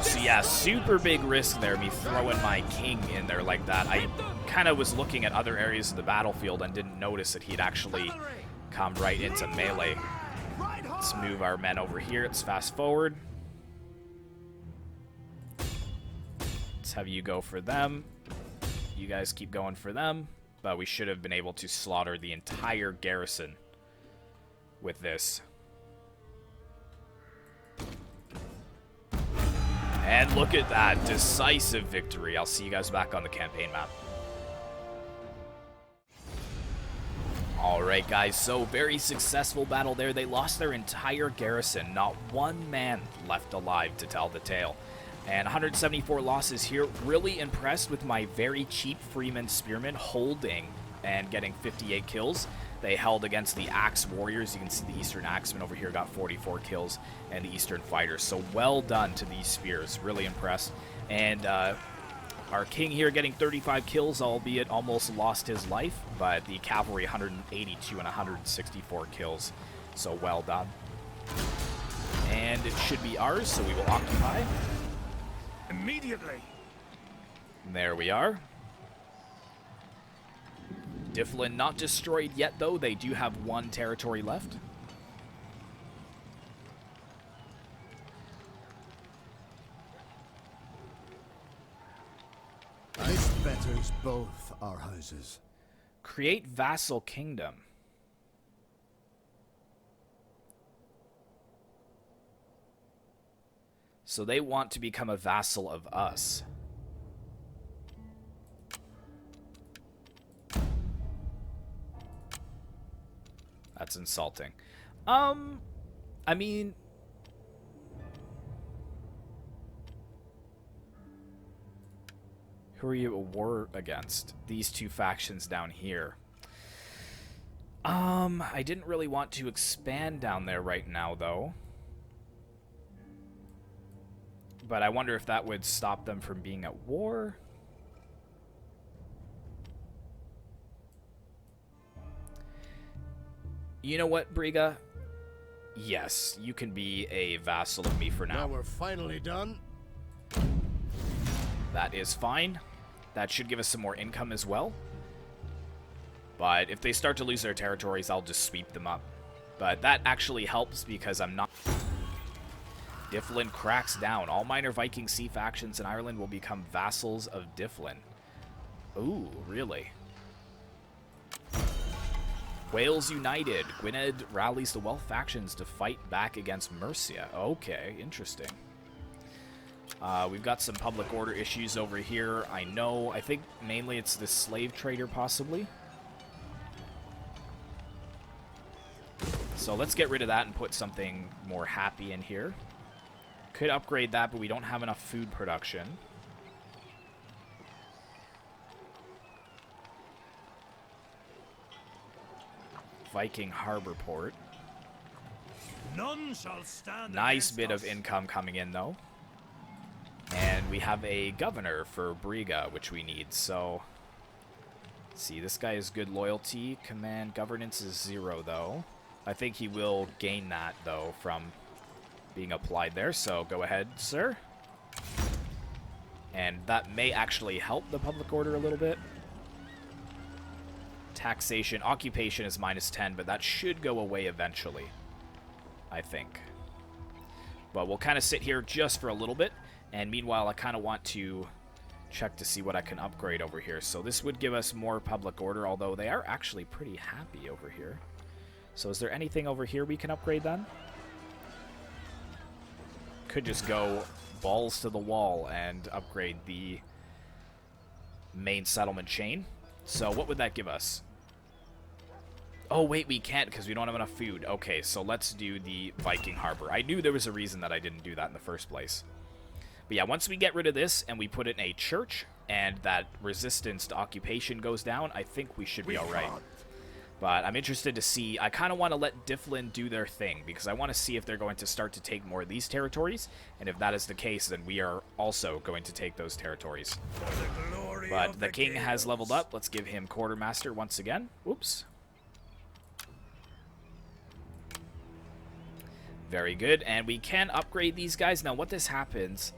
So yeah, super big risk there, me throwing my king in there like that. I kind of was looking at other areas of the battlefield and didn't notice that he'd actually come right into melee. Let's move our men over here. Let's fast forward. Let's have you go for them. You guys keep going for them. But we should have been able to slaughter the entire garrison with this. And look at that. Decisive victory. I'll see you guys back on the campaign map. Alright guys, so very successful battle there. They lost their entire garrison. Not one man left alive to tell the tale. And 174 losses here. Really impressed with my very cheap Freeman Spearmen holding and getting 58 kills. They held against the Axe Warriors. You can see the Eastern Axemen over here got 44 kills, and the Eastern Fighters. So well done to these spears. Really impressed. And our king here getting 35 kills, albeit almost lost his life. But the cavalry 182 and 164 kills. So well done. And it should be ours, so we will occupy. Immediately. There we are. Difflin not destroyed yet, though. They do have one territory left. Ice betters both our houses. Create vassal kingdom. So they want to become a vassal of us. That's insulting. I mean... Who are you at war against? These two factions down here. I didn't really want to expand down there right now, though. But I wonder if that would stop them from being at war. You know what, Briga? Yes, you can be a vassal of me for now. Now we're finally done. That is fine. That should give us some more income as well. But if they start to lose their territories, I'll just sweep them up. But that actually helps because I'm not... Difflin cracks down. All minor Viking sea factions in Ireland will become vassals of Difflin. Ooh, really? Wales united. Gwynedd rallies the Welsh factions to fight back against Mercia. Okay, interesting. We've got some public order issues over here. I think mainly it's the slave trader, possibly. So let's get rid of that and put something more happy in here. Could upgrade that, but we don't have enough food production. Viking harbor port. None shall stand. Nice bit of income coming in, though. And we have a governor for Briga, which we need, so... Let's see, this guy is good loyalty. Command governance is 0, though. I think he will gain that, though, from being applied there, so go ahead, sir. And that may actually help the public order a little bit. Taxation, occupation is -10, but that should go away eventually, I think. But we'll kind of sit here just for a little bit, and meanwhile I kind of want to check to see what I can upgrade over here. So this would give us more public order, although they are actually pretty happy over here. So is there anything over here we can upgrade then? Could just go balls to the wall and upgrade the main settlement chain. So what would that give us? Oh, wait, we can't because we don't have enough food. Okay, so let's do the Viking harbor. I knew there was a reason that I didn't do that in the first place. But yeah, once we get rid of this and we put in a church and that resistance to occupation goes down, I think we should be all right. But I'm interested to see. I kind of want to let Difflin do their thing because I want to see if they're going to start to take more of these territories. And if that is the case, then we are also going to take those territories. But the king has leveled up. Let's give him quartermaster once again. Oops. Very good. And we can upgrade these guys. Now, what this happens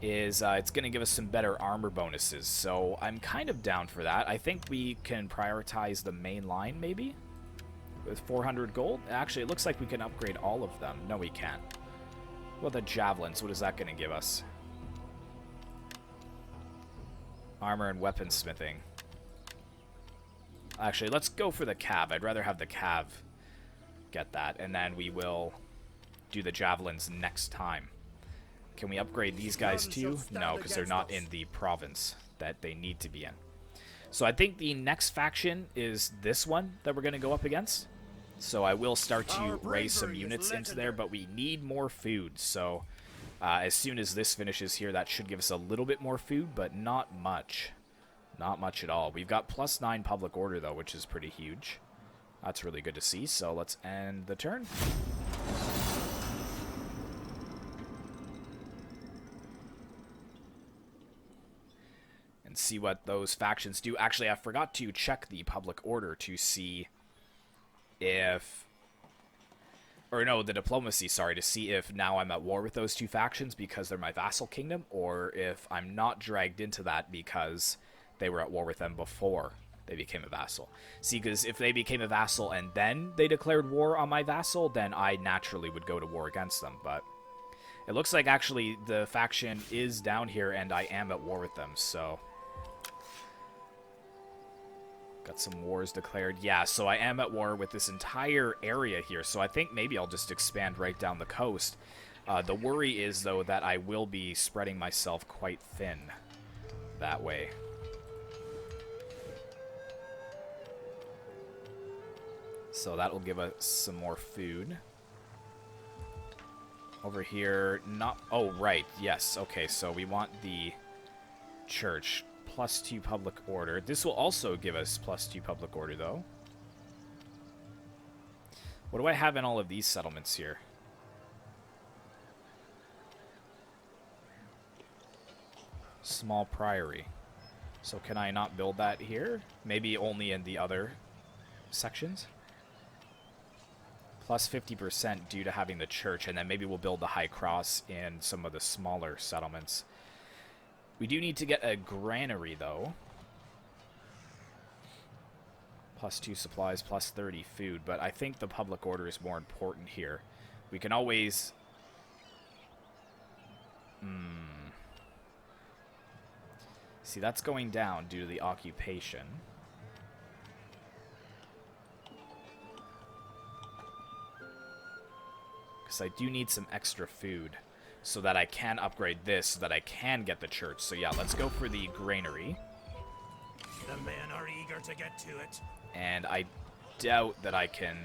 is it's going to give us some better armor bonuses. So I'm kind of down for that. I think we can prioritize the main line, maybe, with 400 gold. Actually, it looks like we can upgrade all of them. No, we can't. Well, the javelins, what is that going to give us? Armor and weaponsmithing. Actually, let's go for the cav. I'd rather have the cav get that, and then we will do the javelins next time. Can we upgrade these guys too? No, because they're not in the province that they need to be in. So I think the next faction is this one that we're going to go up against. So I will start to raise some units into there, but we need more food. So As soon as this finishes here, that should give us a little bit more food, but not much. Not much at all. We've got +9 public order, though, which is pretty huge. That's really good to see, so let's end the turn. And see what those factions do. Actually, I forgot to check the public order to see if... Or no, the diplomacy, sorry, to see if now I'm at war with those two factions because they're my vassal kingdom, or if I'm not dragged into that because they were at war with them before they became a vassal. See, because if they became a vassal and then they declared war on my vassal, then I naturally would go to war against them, but it looks like actually the faction is down here and I am at war with them, so... Got some wars declared. Yeah, so I am at war with this entire area here, so I think maybe I'll just expand right down the coast. The worry is, though, that I will be spreading myself quite thin that way. So that will give us some more food. Over here, not... Oh, right, yes. Okay, so we want the church. +2 public order. This will also give us +2 public order, though. What do I have in all of these settlements here? Small priory. So can I not build that here? Maybe only in the other sections? +50% due to having the church, and then maybe we'll build the high cross in some of the smaller settlements. We do need to get a granary, though. +2 supplies, +30 food, but I think the public order is more important here. We can always... See, that's going down due to the occupation. Because I do need some extra food, so that I can upgrade this, so that I can get the church. So yeah, let's go for the granary. The men are eager to get to it. And I doubt that I can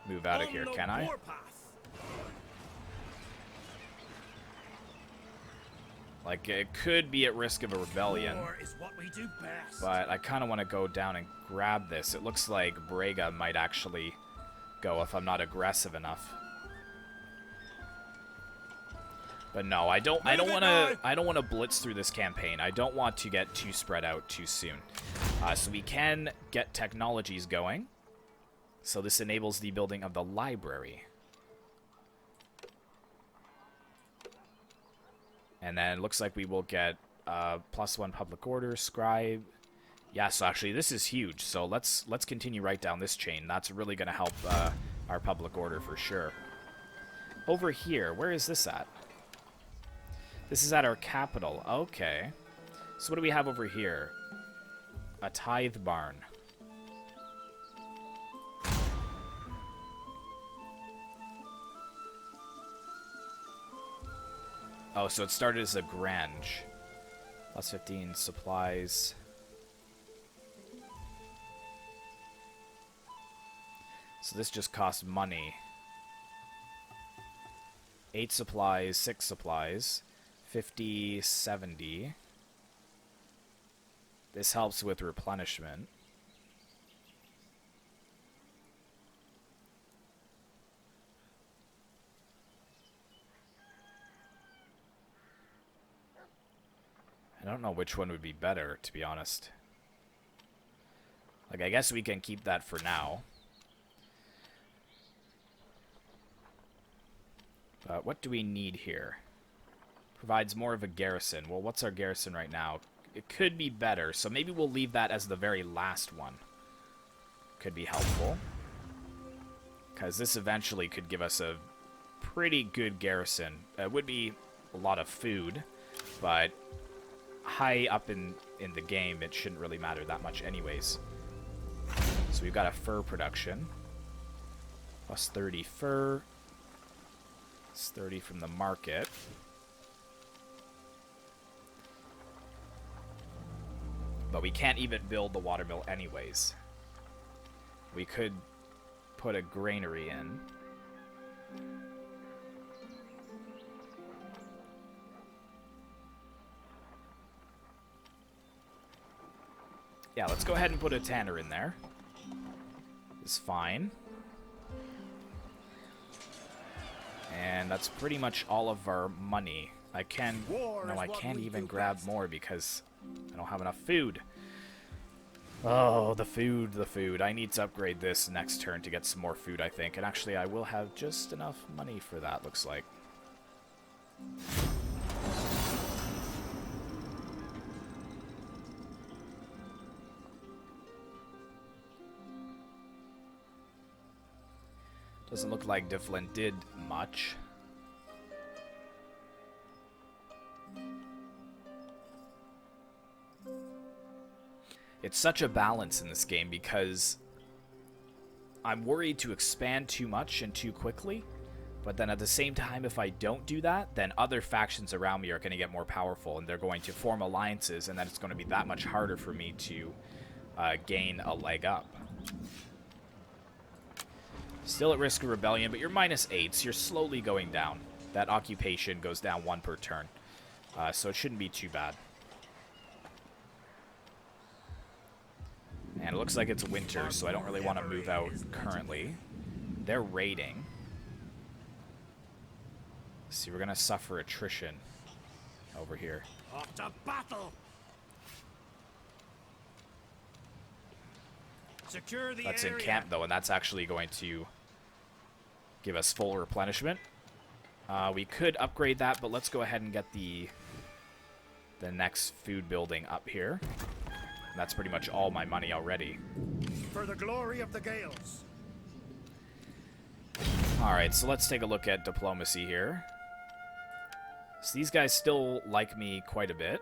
move out of here, can I? Like, it could be at risk of a rebellion. War is what we do best. But I kind of want to go down and grab this. It looks like Brega might actually go if I'm not aggressive enough. But no, I don't want to blitz through this campaign. I don't want to get too spread out too soon. So we can get technologies going. So this enables the building of the library. And then it looks like we will get +1 public order, scribe. Yeah, so actually this is huge. So let's continue right down this chain. That's really going to help our public order for sure. Over here, where is this at? This is at our capital. Okay. So what do we have over here? A tithe barn. Oh, so it started as a grange. +15 supplies. So this just costs money. 8 supplies, 6 supplies. 50, 70. This helps with replenishment. I don't know which one would be better, to be honest. Like, I guess we can keep that for now. But what do we need here? Provides more of a garrison. Well, what's our garrison right now? It could be better, so maybe we'll leave that as the very last one. Could be helpful. Because this eventually could give us a pretty good garrison. It would be a lot of food, but high up in the game, it shouldn't really matter that much anyways. So we've got a fur production. +30 fur. It's 30 from the market. But we can't even build the watermill anyways. We could put a granary in. Yeah, let's go ahead and put a tanner in there. It's fine. And that's pretty much all of our money. I can... No, I can't even grab more because I don't have enough food. Oh, the food, the food. I need to upgrade this next turn to get some more food, I think. And actually, I will have just enough money for that, looks like. Doesn't look like Difflin did much. It's such a balance in this game because I'm worried to expand too much and too quickly, but then at the same time, if I don't do that, then other factions around me are going to get more powerful and they're going to form alliances, and then it's going to be that much harder for me to gain a leg up. Still at risk of rebellion, but you're -8, so you're slowly going down. That occupation goes down 1 per turn, so it shouldn't be too bad. And it looks like it's winter, so I don't really want to move out currently. They're raiding. See, we're going to suffer attrition over here. Off to battle. Secure the That's in area. camp, though, and that's actually going to give us full replenishment. We could upgrade that, but let's go ahead and get the next food building up here. And that's pretty much all my money already. For the glory of the Gales. Alright, so let's take a look at diplomacy here. So these guys still like me quite a bit.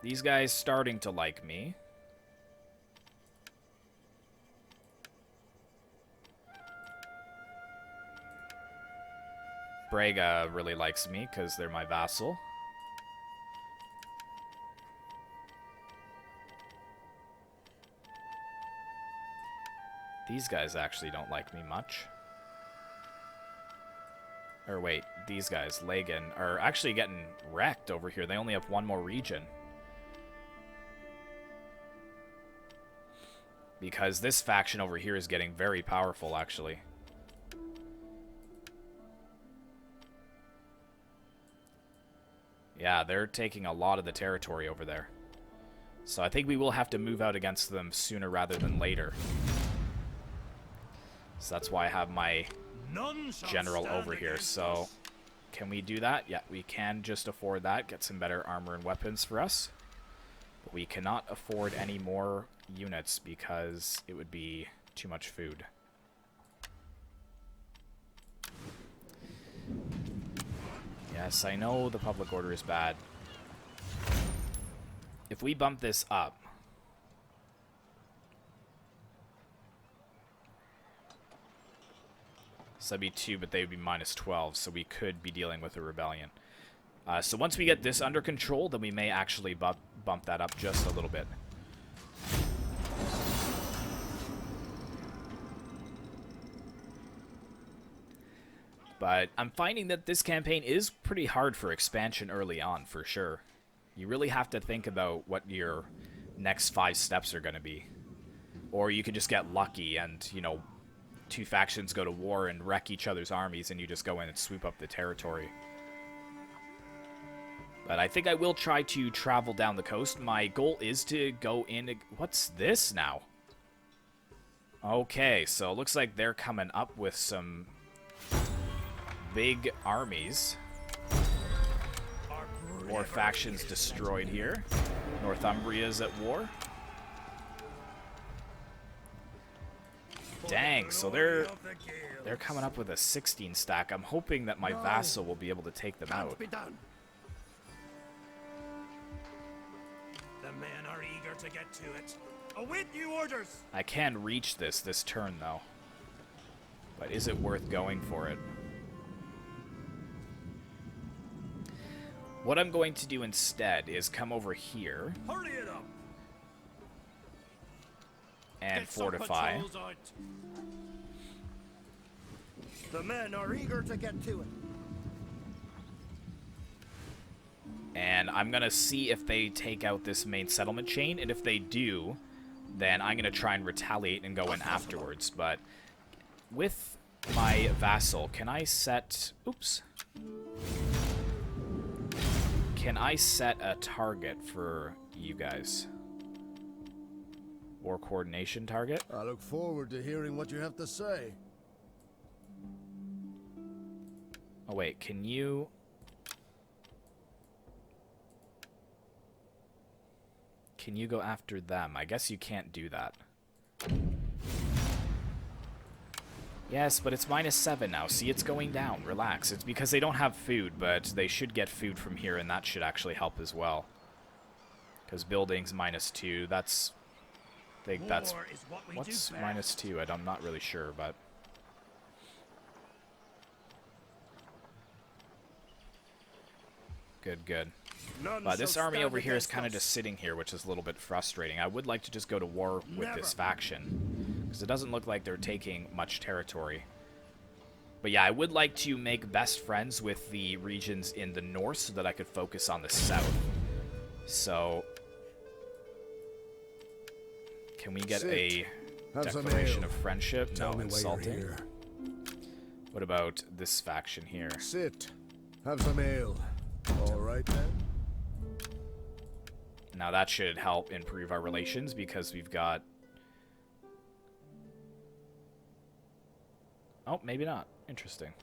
These guys starting to like me. Braga really likes me because they're my vassal. These guys actually don't like me much. Or wait, these guys, Lagan, are actually getting wrecked over here. They only have 1 more region. Because this faction over here is getting very powerful, actually. Yeah, they're taking a lot of the territory over there. So I think we will have to move out against them sooner rather than later. So that's why I have my general over here. So can we do that? Yeah, we can just afford that. Get some better armor and weapons for us. But we cannot afford any more units because it would be too much food. Yes, I know the public order is bad. If we bump this up, so that'd be 2, but they would be -12, so we could be dealing with a rebellion. So once we get this under control, then we may actually bump that up just a little bit. But I'm finding that this campaign is pretty hard for expansion early on, for sure. You really have to think about what your next 5 steps are going to be. Or you could just get lucky and, you know, 2 factions go to war and wreck each other's armies and you just go in and swoop up the territory. But I think I will try to travel down the coast. My goal is to go in... What's this now? Okay, so it looks like they're coming up with some big armies. More factions destroyed here. Northumbria's at war. Dang, so they're coming up with a 16 stack. I'm hoping that my vassal will be able to take them out. The men are eager to get to it. Await new orders. I can reach this turn though. But is it worth going for it? What I'm going to do instead is come over here. Hurry it up. And Get some fortify. patrols out. The men are eager to get to it. And I'm going to see if they take out this main settlement chain, and if they do, then I'm going to try and retaliate and go in afterwards. But with my vassal, can I set... Oops. Can I set a target for you guys? War coordination target? I look forward to hearing what you have to say. Oh, wait, can you... Can you go after them? I guess you can't do that. Yes, but it's -7 now. See, it's going down. Relax. It's because they don't have food, but they should get food from here, and that should actually help as well. Because buildings -2, that's... I think that's... What's -2? I'm not really sure, but... Good, good. But this army over here is kind of just sitting here, which is a little bit frustrating. I would like to just go to war with this faction, because it doesn't look like they're taking much territory. But yeah, I would like to make best friends with the regions in the north so that I could focus on the south. So, can we get a declaration of friendship? No, insulting. What about this faction here? Sit. Have some ale. All right, then. Now that should help improve our relations because we've got... Oh, maybe not. Interesting.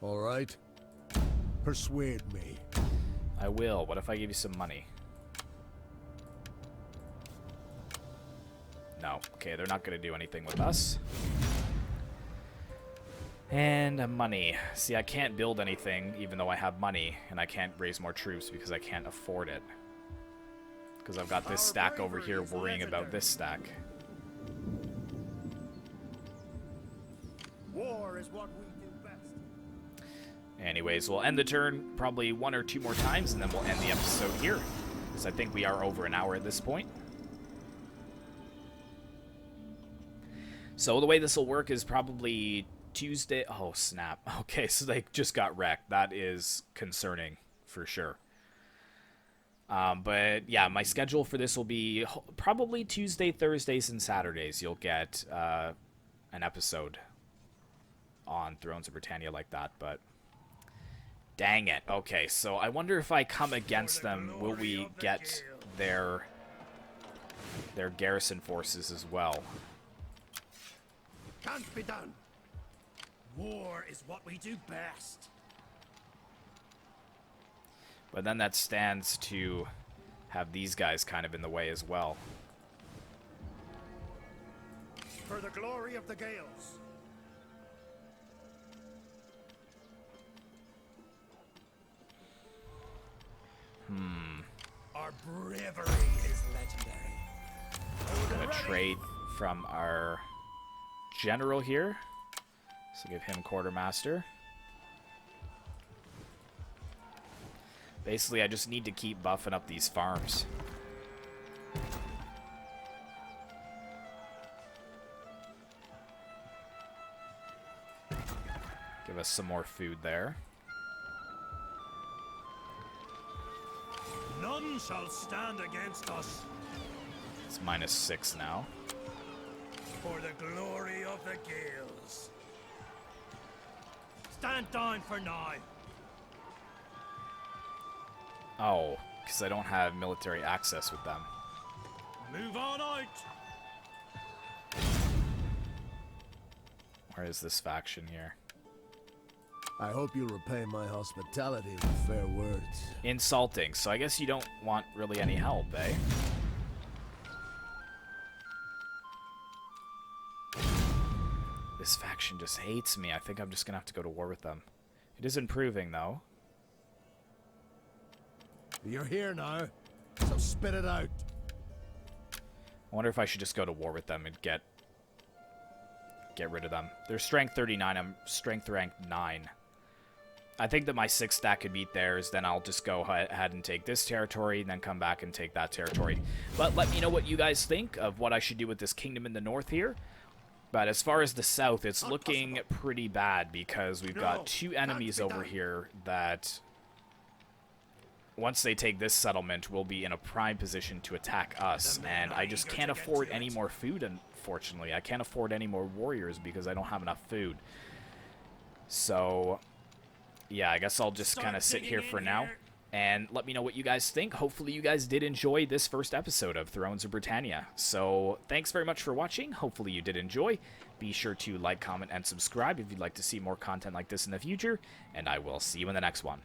All right. Persuade me. I will. What if I give you some money? No. Okay, they're not going to do anything with us. And money. See, I can't build anything even though I have money, and I can't raise more troops because I can't afford it. Because I've got this stack over here worrying about this stack. War is what we do best. Anyways, we'll end the turn probably 1 or 2 more times, and then we'll end the episode here. Because I think we are over an hour at this point. So the way this will work is probably... Tuesday. Oh, snap. Okay, so they just got wrecked. That is concerning, for sure. But, yeah, my schedule for this will be probably Tuesday, Thursdays, and Saturdays. You'll get an episode on Thrones of Britannia like that, but... Dang it. Okay, so I wonder if I come against them, will we get their garrison forces as well? Can't be done. War is what we do best. But then that stands to have these guys kind of in the way as well. For the glory of the Gales. Our bravery is legendary. I'm gonna trade from our general here. So give him quartermaster. Basically, I just need to keep buffing up these farms. Give us some more food there. None shall stand against us. It's -6 now. For the glory of the Gales. Stand down for now. Oh, because I don't have military access with them. Move on out. Where is this faction here? I hope you'll repay my hospitality with fair words. Insulting, so I guess you don't want really any help, eh? This faction just hates me. I think I'm just gonna have to go to war with them. It is improving, though. You're here now, so spit it out. I wonder if I should just go to war with them and get rid of them. They're strength 39. I'm strength rank 9. I think that my 6 stack could beat theirs. Then I'll just go ahead and take this territory, and then come back and take that territory. But let me know what you guys think of what I should do with this kingdom in the north here. But as far as the south, it's looking pretty bad because we've got 2 enemies over here that once they take this settlement, we'll be in a prime position to attack us, and I just can't afford any more food, unfortunately. I can't afford any more warriors because I don't have enough food. So, yeah, I guess I'll just kind of sit here for now, and let me know what you guys think. Hopefully you guys did enjoy this first episode of Thrones of Britannia. So, thanks very much for watching. Hopefully you did enjoy. Be sure to like, comment, and subscribe if you'd like to see more content like this in the future, and I will see you in the next one.